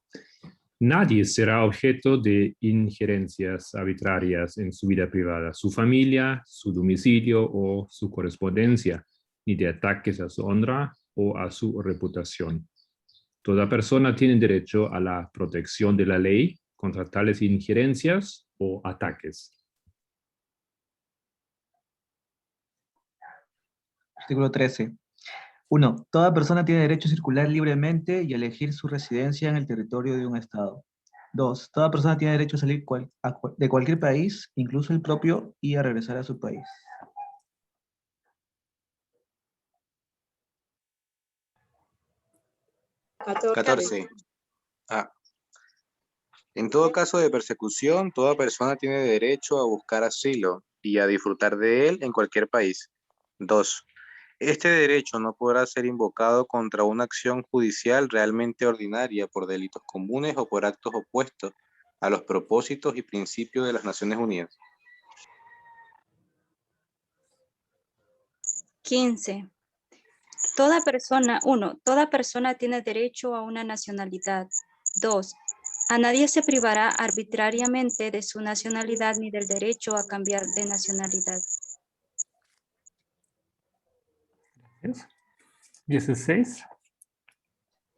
Nadie será objeto de injerencias arbitrarias en su vida privada, su familia, su domicilio o su correspondencia, ni de ataques a su honra o a su reputación. Toda persona tiene derecho a la protección de la ley contra tales injerencias o ataques. Artículo 13. 1. Toda persona tiene derecho a circular libremente y a elegir su residencia en el territorio de un Estado. 2. Toda persona tiene derecho a salir de cualquier país, incluso el propio, y a regresar a su país. Catorce. En todo caso de persecución, toda persona tiene derecho a buscar asilo y a disfrutar de él en cualquier país. 2. Este derecho no podrá ser invocado contra una acción judicial realmente ordinaria por delitos comunes o por actos opuestos a los propósitos y principios de las Naciones Unidas. 15. Toda persona tiene derecho a una nacionalidad. 2. A nadie se privará arbitrariamente de su nacionalidad ni del derecho a cambiar de nacionalidad. 16.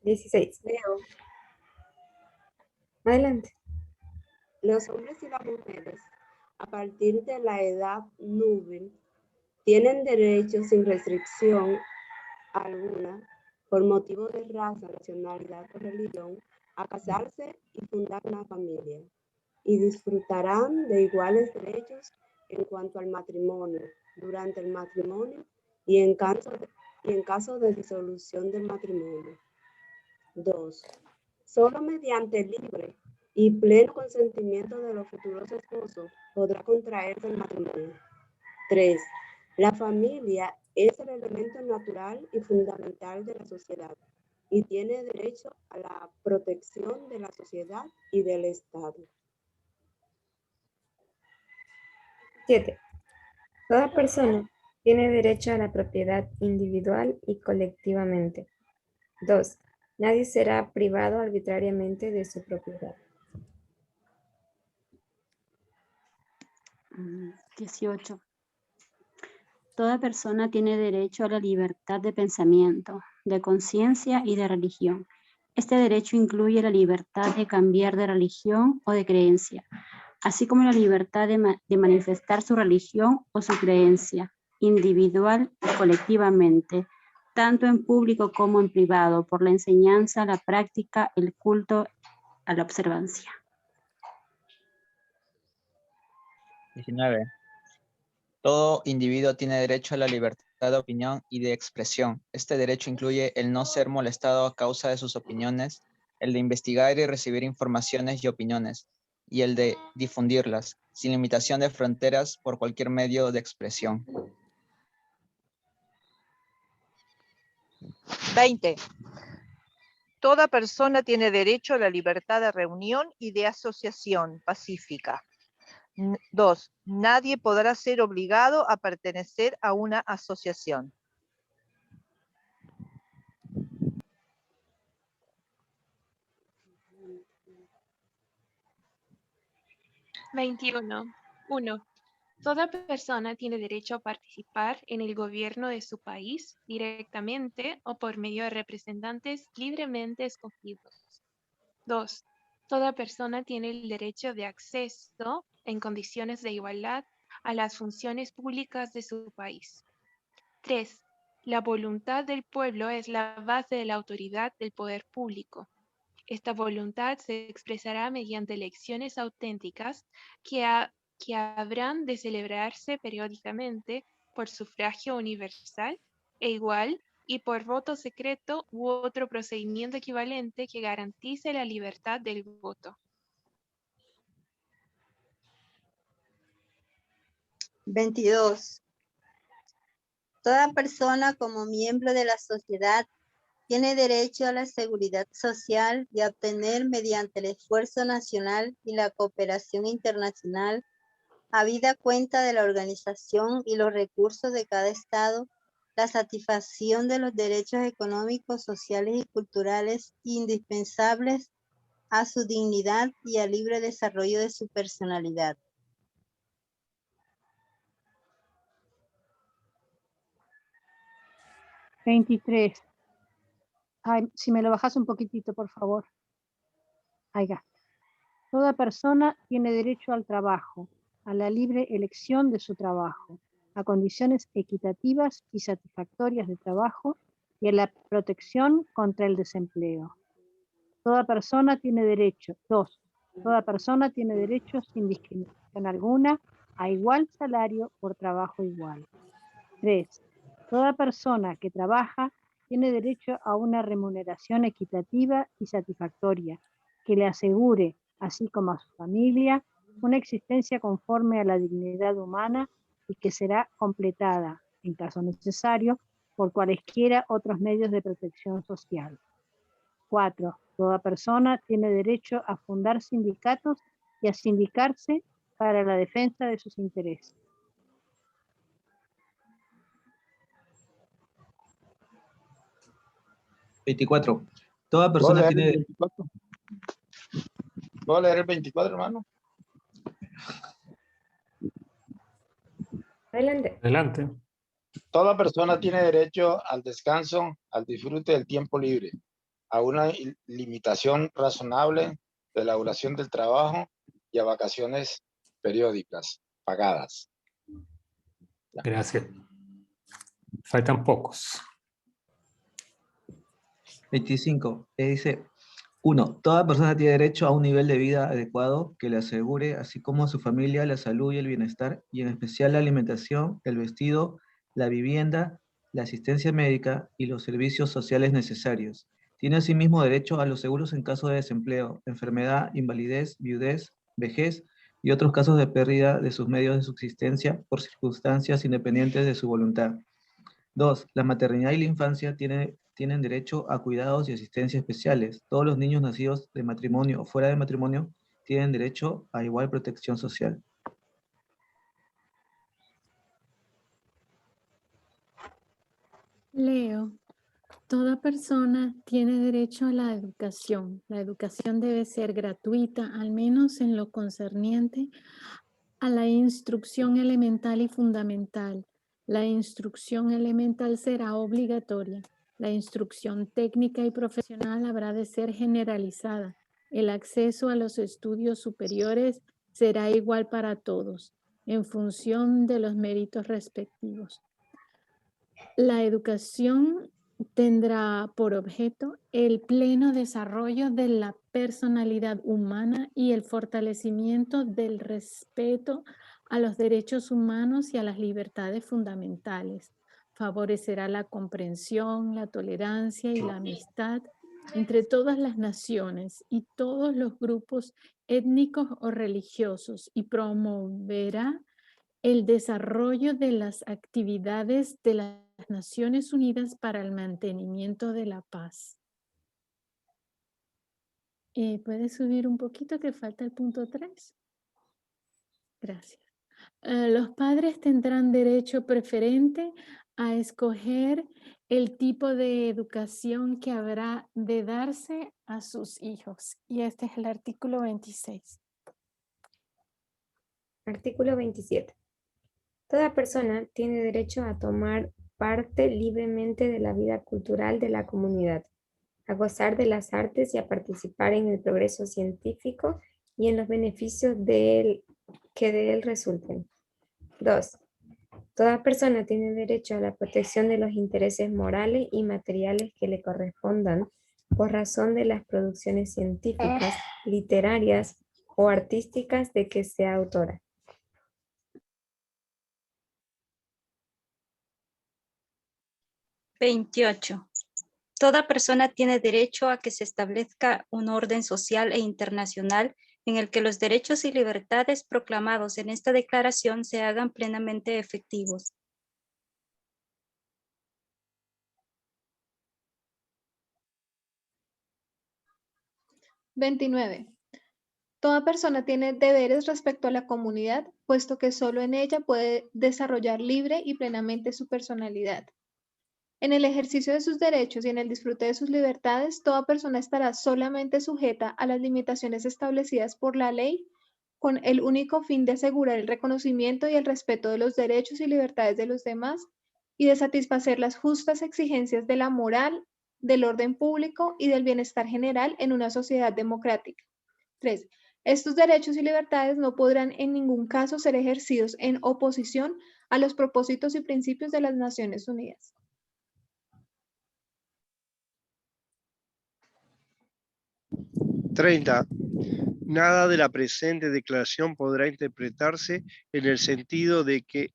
16. Leo. Adelante. Los hombres y las mujeres, a partir de la edad núbil, tienen derecho sin restricción alguna, por motivo de raza, nacionalidad o religión, a casarse y fundar una familia, y disfrutarán de iguales derechos en cuanto al matrimonio, durante el matrimonio y en caso de disolución del matrimonio. 2. Solo mediante libre y pleno consentimiento de los futuros esposos podrá contraerse el matrimonio. 3. La familia es el elemento natural y fundamental de la sociedad y tiene derecho a la protección de la sociedad y del Estado. 7. Toda persona tiene derecho a la propiedad individual y colectivamente. 2. Nadie será privado arbitrariamente de su propiedad. 18. Toda persona tiene derecho a la libertad de pensamiento, de conciencia y de religión. Este derecho incluye la libertad de cambiar de religión o de creencia, así como la libertad de manifestar su religión o su creencia, individual y colectivamente, tanto en público como en privado, por la enseñanza, la práctica, el culto, a la observancia. 19. Todo individuo tiene derecho a la libertad de opinión y de expresión. Este derecho incluye el no ser molestado a causa de sus opiniones, el de investigar y recibir informaciones y opiniones, y el de difundirlas, sin limitación de fronteras por cualquier medio de expresión. 20. Toda persona tiene derecho a la libertad de reunión y de asociación pacífica. 2. Nadie podrá ser obligado a pertenecer a una asociación. Uno. Toda persona tiene derecho a participar en el gobierno de su país directamente o por medio de representantes libremente escogidos. 2. Toda persona tiene el derecho de acceso en condiciones de igualdad a las funciones públicas de su país. 3. La voluntad del pueblo es la base de la autoridad del poder público. Esta voluntad se expresará mediante elecciones auténticas que habrán de celebrarse periódicamente por sufragio universal e igual y por voto secreto u otro procedimiento equivalente que garantice la libertad del voto. 22. Toda persona como miembro de la sociedad tiene derecho a la seguridad social y a obtener mediante el esfuerzo nacional y la cooperación internacional, habida cuenta de la organización y los recursos de cada Estado, la satisfacción de los derechos económicos, sociales y culturales indispensables a su dignidad y al libre desarrollo de su personalidad. $23. Ay, si me lo bajas un poquitito, por favor. Ahí va. Toda persona tiene derecho al trabajo, a la libre elección de su trabajo, a condiciones equitativas y satisfactorias de trabajo y a la protección contra el desempleo. Toda persona tiene derecho. 2. Toda persona tiene derecho sin discriminación alguna a igual salario por trabajo igual. 3. Toda persona que trabaja tiene derecho a una remuneración equitativa y satisfactoria que le asegure, así como a su familia, una existencia conforme a la dignidad humana y que será completada, en caso necesario, por cualesquiera otros medios de protección social. 4. Toda persona tiene derecho a fundar sindicatos y a sindicarse para la defensa de sus intereses. $24. Toda persona tiene... 24? ¿Puedo leer el 24, hermano? Adelante. Adelante. Toda persona tiene derecho al descanso, al disfrute del tiempo libre, a una limitación razonable de la duración del trabajo y a vacaciones periódicas pagadas. Gracias. Faltan pocos. 25. Dice, 1. Toda persona tiene derecho a un nivel de vida adecuado que le asegure, así como a su familia, la salud y el bienestar, y en especial la alimentación, el vestido, la vivienda, la asistencia médica y los servicios sociales necesarios. Tiene asimismo derecho a los seguros en caso de desempleo, enfermedad, invalidez, viudez, vejez y otros casos de pérdida de sus medios de subsistencia por circunstancias independientes de su voluntad. 2. La maternidad y la infancia tienen derecho a cuidados y asistencia especiales. Todos los niños nacidos de matrimonio o fuera de matrimonio tienen derecho a igual protección social. Leo. Toda persona tiene derecho a la educación. La educación debe ser gratuita, al menos en lo concerniente a la instrucción elemental y fundamental. La instrucción elemental será obligatoria. La instrucción técnica y profesional habrá de ser generalizada. El acceso a los estudios superiores será igual para todos, en función de los méritos respectivos. La educación tendrá por objeto el pleno desarrollo de la personalidad humana y el fortalecimiento del respeto a los derechos humanos y a las libertades fundamentales. Favorecerá la comprensión, la tolerancia y la amistad entre todas las naciones y todos los grupos étnicos o religiosos y promoverá el desarrollo de las actividades de las Naciones Unidas para el mantenimiento de la paz. ¿Puedes subir un poquito que falta el punto 3? Gracias. Los padres tendrán derecho preferente a escoger el tipo de educación que habrá de darse a sus hijos. Y este es el artículo 26. Artículo 27. Toda persona tiene derecho a tomar parte libremente de la vida cultural de la comunidad, a gozar de las artes y a participar en el progreso científico y en los beneficios que de él resulten. 2. Toda persona tiene derecho a la protección de los intereses morales y materiales que le correspondan por razón de las producciones científicas, literarias o artísticas de que sea autora. 28. Toda persona tiene derecho a que se establezca un orden social e internacional en el que los derechos y libertades proclamados en esta declaración se hagan plenamente efectivos. 29. Toda persona tiene deberes respecto a la comunidad, puesto que solo en ella puede desarrollar libre y plenamente su personalidad. En el ejercicio de sus derechos y en el disfrute de sus libertades, toda persona estará solamente sujeta a las limitaciones establecidas por la ley, con el único fin de asegurar el reconocimiento y el respeto de los derechos y libertades de los demás y de satisfacer las justas exigencias de la moral, del orden público y del bienestar general en una sociedad democrática. 3. Estos derechos y libertades no podrán en ningún caso ser ejercidos en oposición a los propósitos y principios de las Naciones Unidas. 30. Nada de la presente declaración podrá interpretarse en el sentido de que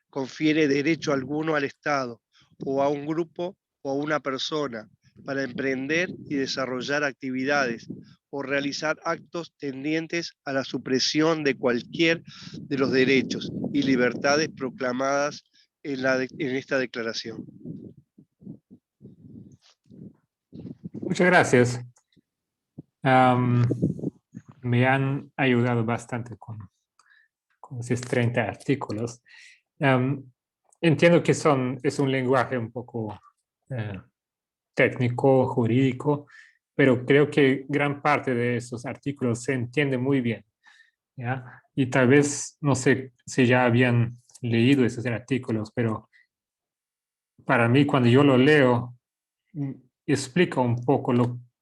confiere derecho alguno al Estado o a un grupo o a una persona para emprender y desarrollar actividades o realizar actos tendientes a la supresión de cualquier de los derechos y libertades proclamadas en esta declaración. Muchas gracias. Me han ayudado bastante con esos 30 artículos. Entiendo que es un lenguaje un poco técnico, jurídico, pero creo que gran parte de esos artículos se entiende muy bien, ¿ya? Y tal vez, no sé si ya habían leído esos artículos, pero para mí cuando yo lo leo, explica un poco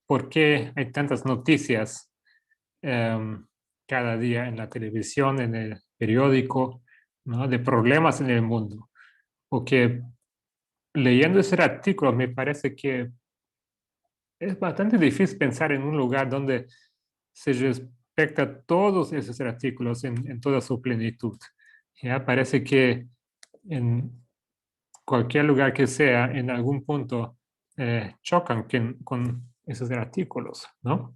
por qué hay tantas noticias cada día en la televisión, en el periódico, ¿no? De problemas en el mundo. Porque leyendo ese artículo me parece que es bastante difícil pensar en un lugar donde se respecta todos esos artículos en toda su plenitud. ¿Ya? Parece que en cualquier lugar que sea, en algún punto chocan con esos artículos, ¿no?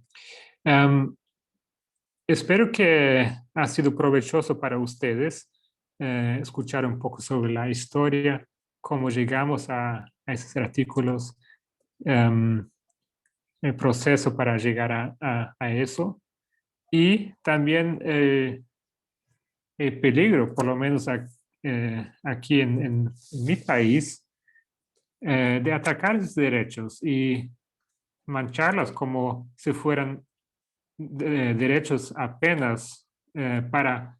Espero que ha sido provechoso para ustedes escuchar un poco sobre la historia, cómo llegamos a esos artículos, el proceso para llegar a eso y también el peligro, por lo menos aquí en mi país, de atacar esos derechos y mancharlos como si fueran derechos apenas para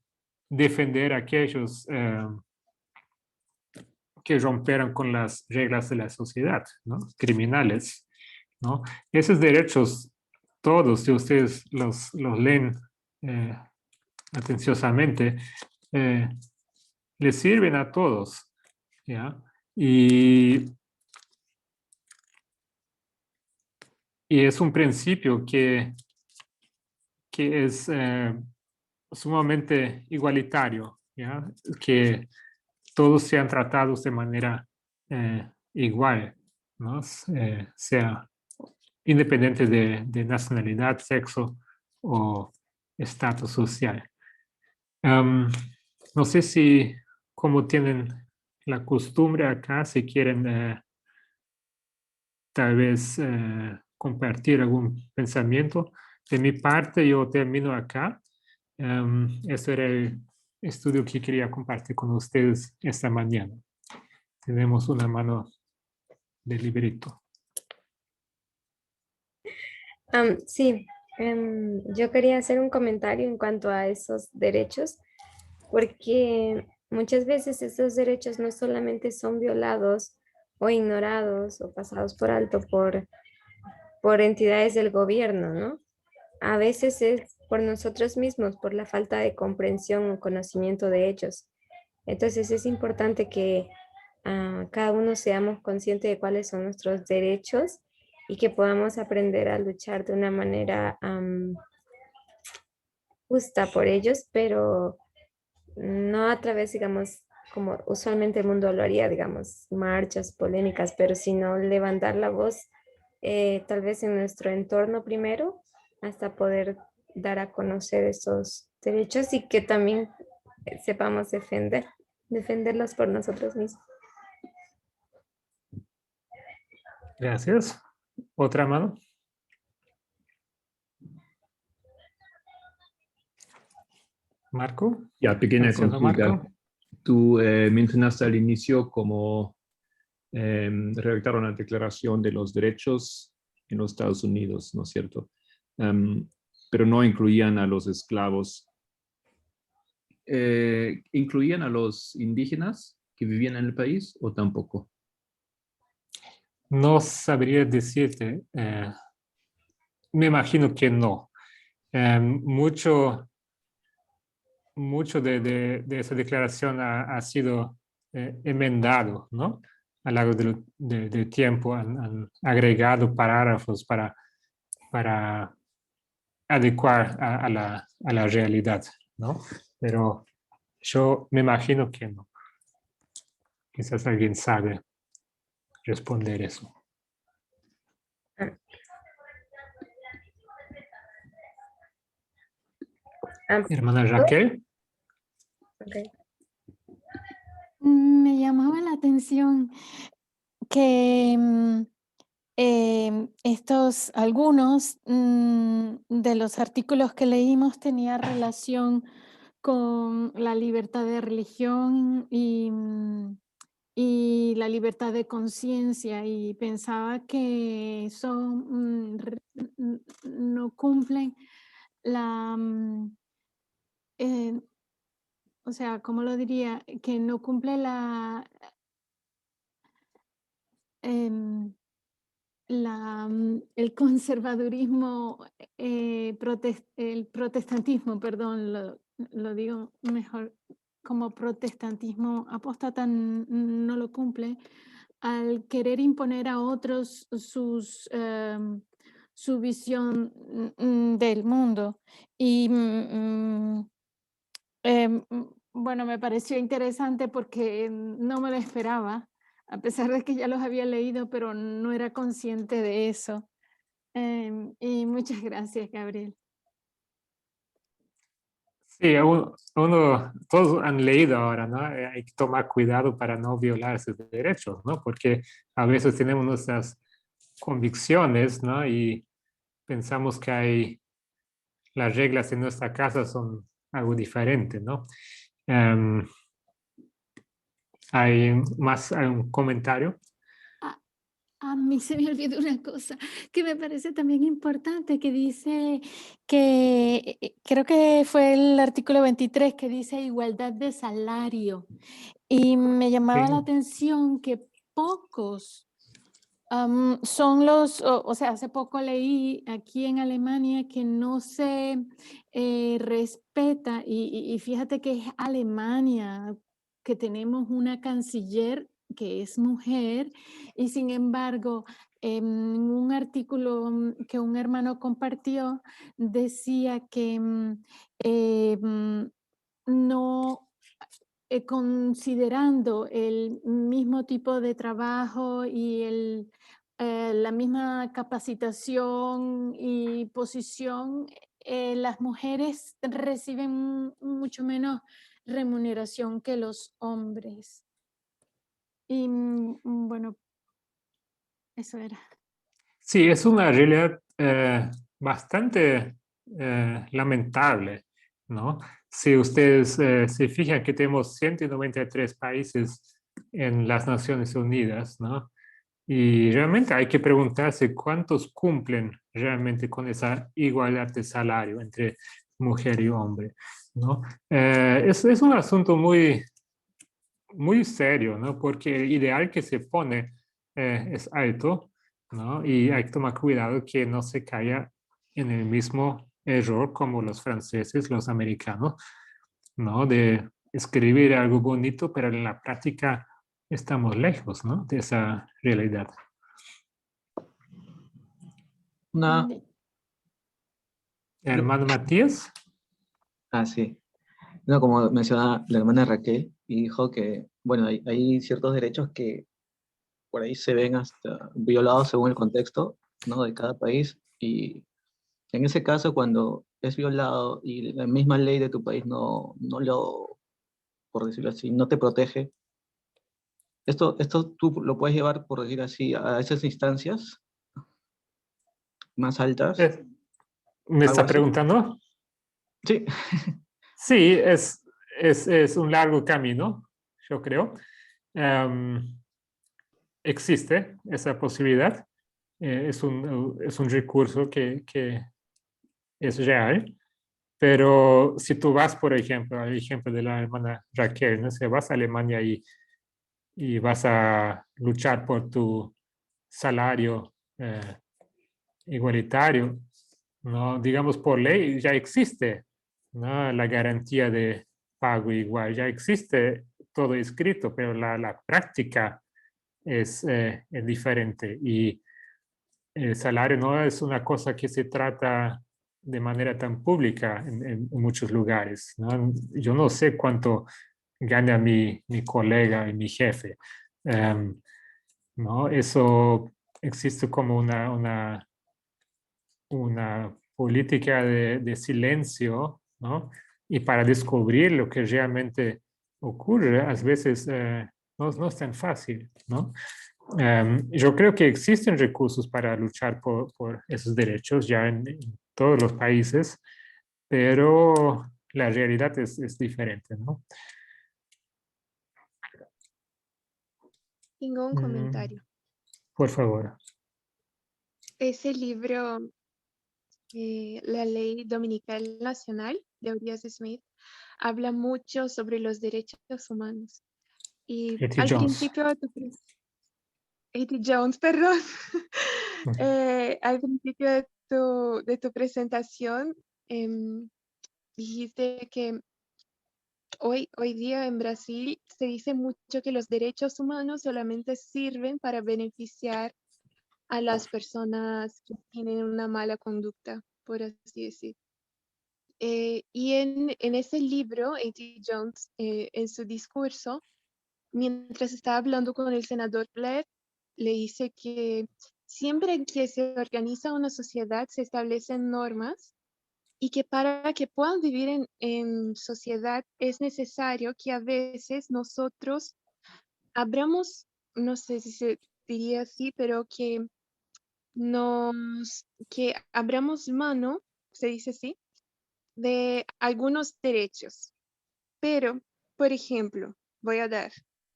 defender a aquellos que rompieron con las reglas de la sociedad, ¿no? Criminales, ¿no? Esos derechos, todos, si ustedes los leen atenciosamente, les sirven a todos, ¿ya? Y es un principio que es sumamente igualitario, ¿ya? Que todos sean tratados de manera igual, ¿no? Sea independiente de nacionalidad, sexo o estatus social. No sé si, como tienen la costumbre acá, si quieren tal vez compartir algún pensamiento. de mi parte, yo termino acá. Este era el estudio que quería compartir con ustedes esta mañana. Tenemos una mano de librito. Sí, yo quería hacer un comentario en cuanto a esos derechos, porque muchas veces esos derechos no solamente son violados o ignorados o pasados por alto por entidades del gobierno, ¿no? A veces es por nosotros mismos, por la falta de comprensión o conocimiento de ellos. Entonces es importante que cada uno seamos conscientes de cuáles son nuestros derechos y que podamos aprender a luchar de una manera justa por ellos, pero no a través, digamos, como usualmente el mundo lo haría, digamos, marchas, polémicas, pero sino levantar la voz tal vez en nuestro entorno primero, hasta poder dar a conocer esos derechos y que también sepamos defenderlos por nosotros mismos. Gracias. ¿Otra mano? Marco. Ya, pequeña Anciano consulta. Marco. Tú mencionaste al inicio cómo redactaron una declaración de los derechos en los Estados Unidos, ¿no es cierto? Pero no incluían a los esclavos. ¿Incluían a los indígenas que vivían en el país o tampoco? No sabría decirte. Me imagino que no. Mucho de esa declaración ha sido enmendado, ¿no? A lo largo del tiempo han agregado parágrafos para adecuar a la realidad, ¿no? Pero yo me imagino que no. Quizás alguien sabe responder eso. Hermana Raquel. Okay. Me llamaba la atención que algunos de los artículos que leímos tenían relación con la libertad de religión y la libertad de conciencia, y pensaba que eso no cumplen la... o sea, ¿cómo lo diría? Que no cumple el conservadurismo, el protestantismo, perdón, lo digo mejor, como protestantismo apóstata no lo cumple al querer imponer a otros su visión del mundo. Y bueno, me pareció interesante porque no me lo esperaba, a pesar de que ya los había leído, pero no era consciente de eso. Y muchas gracias, Gabriel. Sí, todos han leído ahora, ¿no? Hay que tomar cuidado para no violar sus derechos, ¿no? Porque a veces tenemos nuestras convicciones, ¿no? Y pensamos que las reglas en nuestra casa son algo diferente, ¿no? ¿Hay un comentario? A mí se me olvidó una cosa que me parece también importante, que dice que, creo que fue el artículo 23, que dice igualdad de salario. Y me llamaba la atención que pocos son o sea, hace poco leí aquí en Alemania que no se respeta, y fíjate que es Alemania, que tenemos una canciller que es mujer, y sin embargo, en un artículo que un hermano compartió, decía que no, considerando el mismo tipo de trabajo y la misma capacitación y posición, las mujeres reciben mucho menos remuneración que los hombres. Y bueno, eso era. Sí, es una realidad bastante lamentable, ¿no? Si ustedes se fijan que tenemos 193 países en las Naciones Unidas, ¿no? Y realmente hay que preguntarse cuántos cumplen realmente con esa igualdad de salario entre mujer y hombre, ¿no? Es un asunto muy serio, ¿no? Porque el ideal que se pone es alto, ¿no? Y hay que tomar cuidado que no se caiga en el mismo error como los franceses, los americanos, ¿no? De escribir algo bonito, pero en la práctica estamos lejos, ¿no? De esa realidad. Una, Hermano Matías. sí. No, como mencionaba la hermana Raquel, y dijo que, bueno, hay ciertos derechos que por ahí se ven hasta violados según el contexto, ¿no? De cada país, y en ese caso cuando es violado y la misma ley de tu país no lo, por decirlo así, no te protege, esto tú lo puedes llevar, por decir así, a esas instancias más altas. ¿Me ¿Algo está así? preguntando? Sí. Sí, es un largo camino, yo creo. Existe esa posibilidad. Es un recurso que es real. Pero si tú vas, por ejemplo, al ejemplo de la hermana Raquel, ¿no? Si vas a Alemania y vas a luchar por tu salario igualitario, ¿no? Digamos, por ley ya existe, ¿no? La garantía de pago igual, ya existe todo escrito, pero la práctica es diferente y el salario no es una cosa que se trata de manera tan pública en muchos lugares, ¿no? Yo no sé cuánto gana mi colega y mi jefe. ¿No? Eso existe como una política de silencio, ¿no? Y para descubrir lo que realmente ocurre, a veces no es tan fácil, ¿no? Yo creo que existen recursos para luchar por esos derechos ya en todos los países, pero la realidad es diferente, ¿no? Tengo un comentario. Por favor. Ese libro, La Ley Dominical Nacional, de Urias Smith, habla mucho sobre los derechos humanos. Y E.T. al Jones. principio A.T. Jones, perdón. Al principio de tu presentación, dijiste que hoy día en Brasil se dice mucho que los derechos humanos solamente sirven para beneficiar a las personas que tienen una mala conducta, por así decir. Y en ese libro, A.T. Jones, en su discurso, mientras estaba hablando con el senador Blair, le dice que siempre que se organiza una sociedad se establecen normas y que para que puedan vivir en sociedad es necesario que a veces nosotros abramos, no sé si se diría así, pero que abramos mano, se dice así, de algunos derechos. Pero, por ejemplo, voy a dar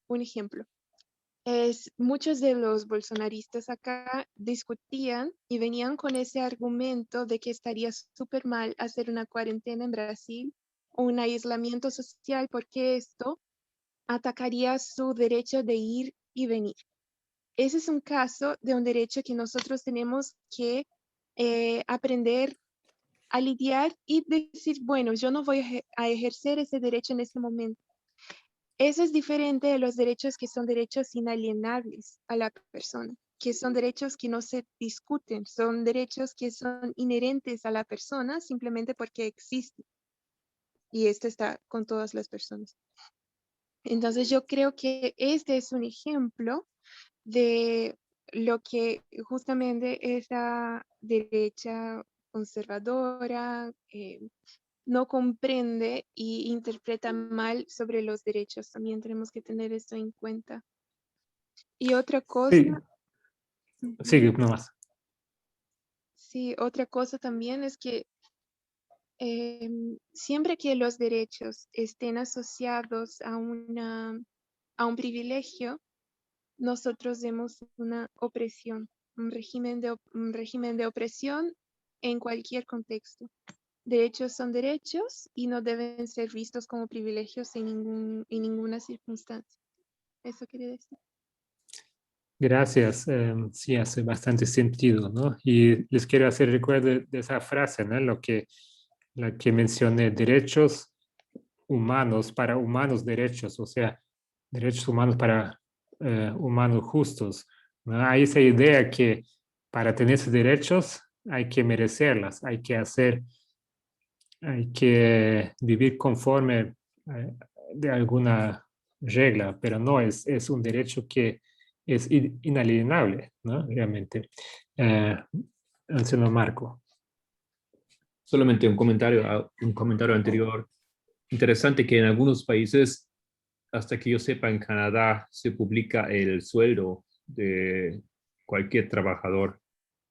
un ejemplo. Muchos de los bolsonaristas acá discutían y venían con ese argumento de que estaría súper mal hacer una cuarentena en Brasil o un aislamiento social porque esto atacaría su derecho de ir y venir. Ese es un caso de un derecho que nosotros tenemos que aprender a lidiar y decir, bueno, yo no voy a ejercer ese derecho en este momento. Eso es diferente de los derechos que son derechos inalienables a la persona, que son derechos que no se discuten, son derechos que son inherentes a la persona simplemente porque existen. Y esto está con todas las personas. Entonces yo creo que este es un ejemplo de lo que justamente esa derecha conservadora no comprende y interpreta mal sobre los derechos. También tenemos que tener esto en cuenta. Y otra cosa. Sí. Sigue nomás. Sí, otra cosa también es que siempre que los derechos estén asociados a un privilegio, nosotros vemos una opresión, un régimen de opresión en cualquier contexto. Derechos son derechos y no deben ser vistos como privilegios en ninguna circunstancia. Eso quería decir. Gracias. Sí, hace bastante sentido, ¿no? Y les quiero hacer recuerdo de esa frase, ¿no? La que mencioné, derechos humanos para humanos derechos, o sea, derechos humanos para humanos justos, ¿no? Hay esa idea que para tener esos derechos hay que merecerlas, hay que vivir conforme de alguna regla, pero no, es un derecho que es inalienable, ¿no? Realmente. Anciano Marco. Solamente un comentario anterior. Interesante que en algunos países, hasta que yo sepa, en Canadá se publica el sueldo de cualquier trabajador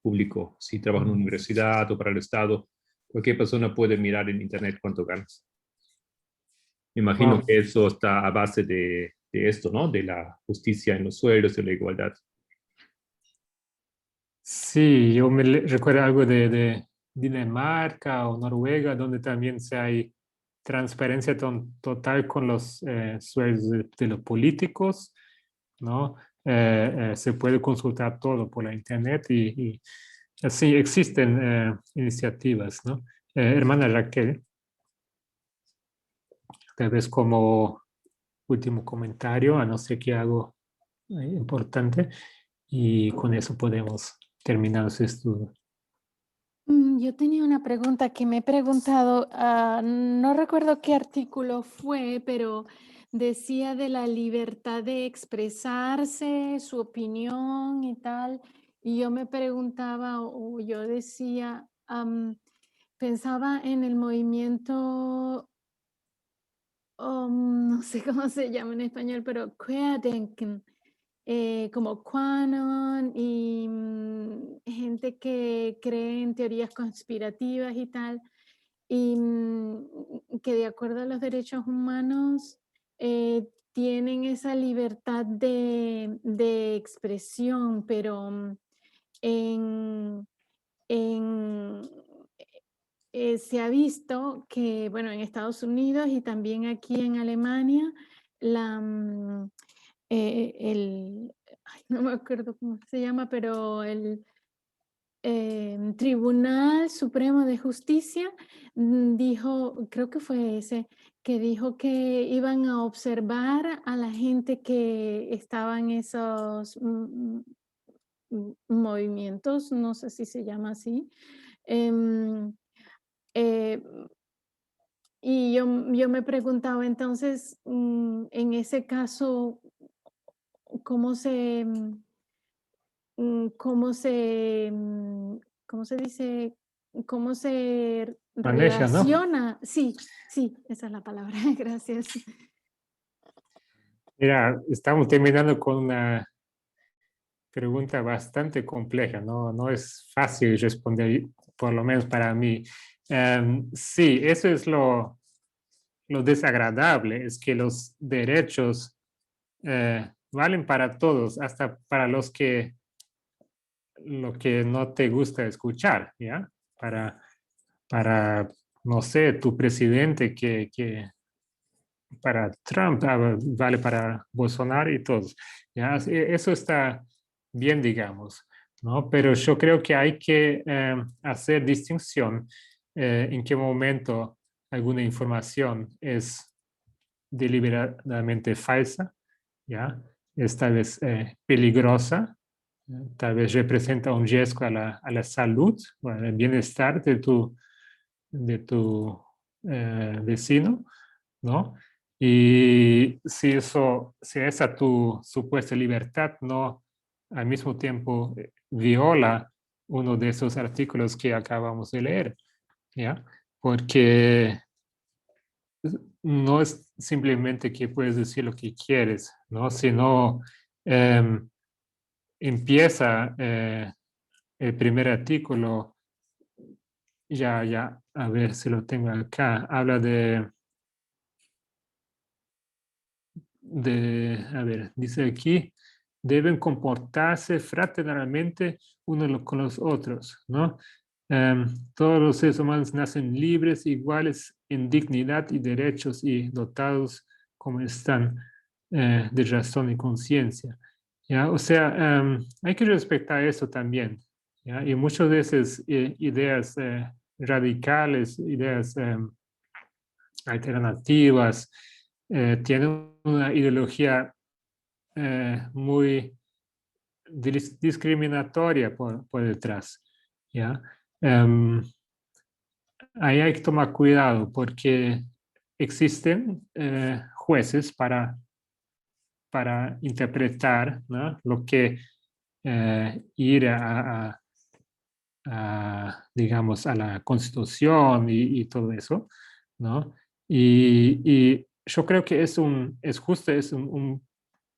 público. Si trabaja en una universidad o para el Estado, cualquier persona puede mirar en internet cuánto ganas. Me imagino Wow. que eso está a base de esto, ¿no? De la justicia en los sueldos y la igualdad. Sí, yo recuerdo algo de Dinamarca o Noruega, donde también se hay transparencia total con los sueldos de los políticos, ¿no? Se puede consultar todo por la internet y así existen iniciativas, ¿no? Hermana Raquel, tal vez como último comentario, a no ser que algo importante, y con eso podemos terminar nuestro estudio. Yo tenía una pregunta que me he preguntado, no recuerdo qué artículo fue, pero decía de la libertad de expresarse, su opinión y tal, y yo me preguntaba o yo decía, pensaba en el movimiento, no sé cómo se llama en español, pero Querdenken, como QAnon y gente que cree en teorías conspirativas y tal, y que de acuerdo a los derechos humanos tienen esa libertad de expresión, pero se ha visto que, bueno, en Estados Unidos y también aquí en Alemania, no me acuerdo cómo se llama, pero el Tribunal Supremo de Justicia dijo, creo que fue ese, que dijo que iban a observar a la gente que estaba en esos movimientos, no sé si se llama así. Y yo me preguntaba entonces, en ese caso, ¿cómo se, cómo se, cómo se dice, cómo se Maneja, ¿no? relaciona? Sí, esa es la palabra, gracias. Mira, estamos terminando con una pregunta bastante compleja, ¿no? No es fácil responder, por lo menos para mí. Sí, eso es lo desagradable, es que los derechos valen para todos, hasta para lo que no te gusta escuchar, ¿ya? Para no sé, tu presidente que para Trump vale para Bolsonaro y todos. ¿Ya? Eso está bien, digamos, ¿no? Pero yo creo que hay que hacer distinción en qué momento alguna información es deliberadamente falsa, ¿ya? Es tal vez peligrosa, tal vez representa un riesgo a la salud, o al bienestar de tu vecino, ¿no? Y si esa tu supuesta libertad no al mismo tiempo viola uno de esos artículos que acabamos de leer, ¿ya? Porque no es simplemente que puedes decir lo que quieres, ¿no? Sino empieza el primer artículo a ver si lo tengo acá. Habla a ver, dice aquí, deben comportarse fraternalmente unos con los otros, ¿no? Todos los seres humanos nacen libres, iguales en dignidad y derechos y dotados como están de razón y conciencia. ¿Ya? O sea, hay que respetar eso también. ¿Ya? Y muchas de esas ideas radicales, ideas alternativas, tienen una ideología muy discriminatoria por detrás. ¿Ya? Ahí hay que tomar cuidado porque existen jueces para interpretar, ¿no? Lo que ir digamos, a la Constitución y todo eso, ¿no? Y yo creo que es justo, es un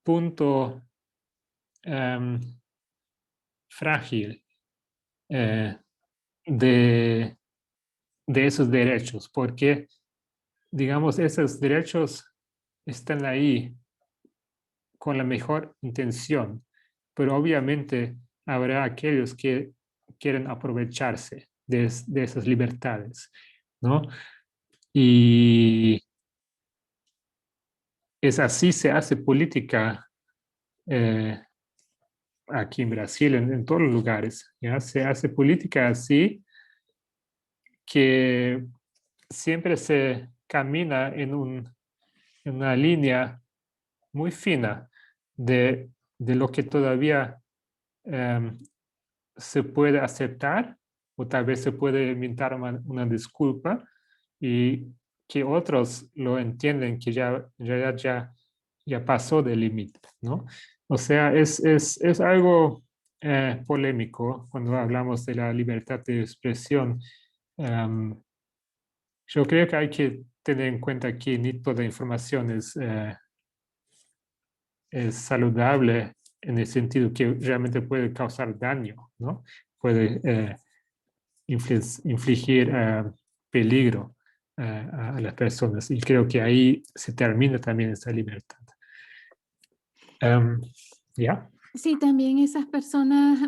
punto frágil de esos derechos, porque, digamos, esos derechos están ahí con la mejor intención, pero obviamente habrá aquellos que quieren aprovecharse de esas libertades, ¿no? Y es así se hace política aquí en Brasil, en todos los lugares, ¿ya? Se hace política así que siempre se camina en una línea muy fina de lo que todavía se puede aceptar o tal vez se puede inventar una disculpa y que otros lo entienden que en realidad ya pasó del límite, ¿no? O sea, es algo polémico cuando hablamos de la libertad de expresión. Yo creo que hay que tener en cuenta que ni toda información es saludable en el sentido que realmente puede causar daño, ¿no? Puede infligir peligro a las personas. Y creo que ahí se termina también esa libertad. ¿Ya? Sí, también esas personas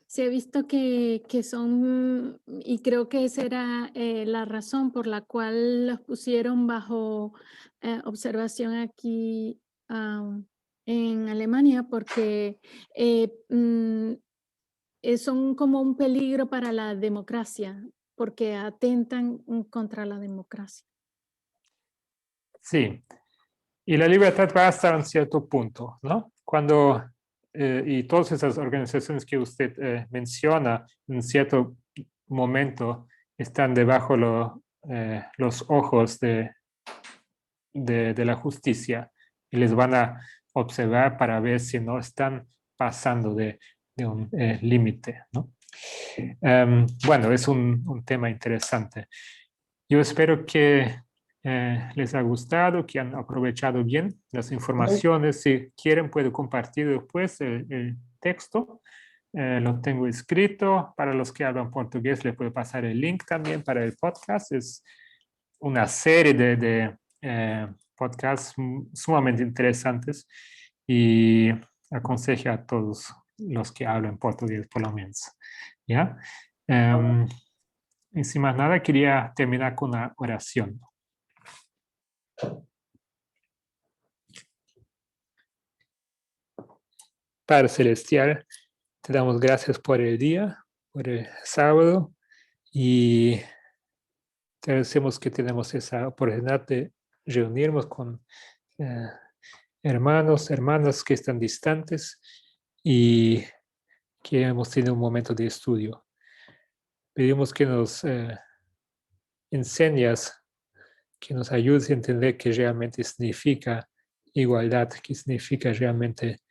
se ha visto que son, y creo que esa era la razón por la cual los pusieron bajo observación aquí en Alemania, porque son como un peligro para la democracia, porque atentan contra la democracia. Sí, y la libertad va hasta un cierto punto, ¿no? Cuando, y todas esas organizaciones que usted menciona, en cierto momento están debajo los ojos de la justicia y les van a observar para ver si no están pasando de un límite, ¿no? Bueno, es un tema interesante. Yo espero que les ha gustado, que han aprovechado bien las informaciones. Si quieren, puedo compartir después el texto. Lo tengo escrito. Para los que hablan portugués, les puedo pasar el link también para el podcast. Es una serie de podcasts sumamente interesantes y aconsejo a todos los que hablan portugués, por lo menos. ¿Ya? Y sin más nada, quería terminar con una oración. Padre Celestial, te damos gracias por el día, por el sábado, y te agradecemos que tenemos esa oportunidad de reunirnos con hermanos, hermanas que están distantes y que hemos tenido un momento de estudio. Pedimos que nos enseñas, que nos ayudes a entender qué realmente significa igualdad, qué significa realmente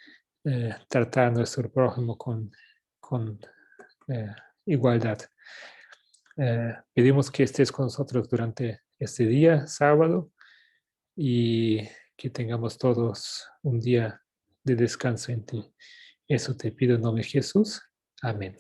tratar a nuestro prójimo con igualdad. Pedimos que estés con nosotros durante este día, sábado, y que tengamos todos un día de descanso en ti. Eso te pido en nombre de Jesús. Amén.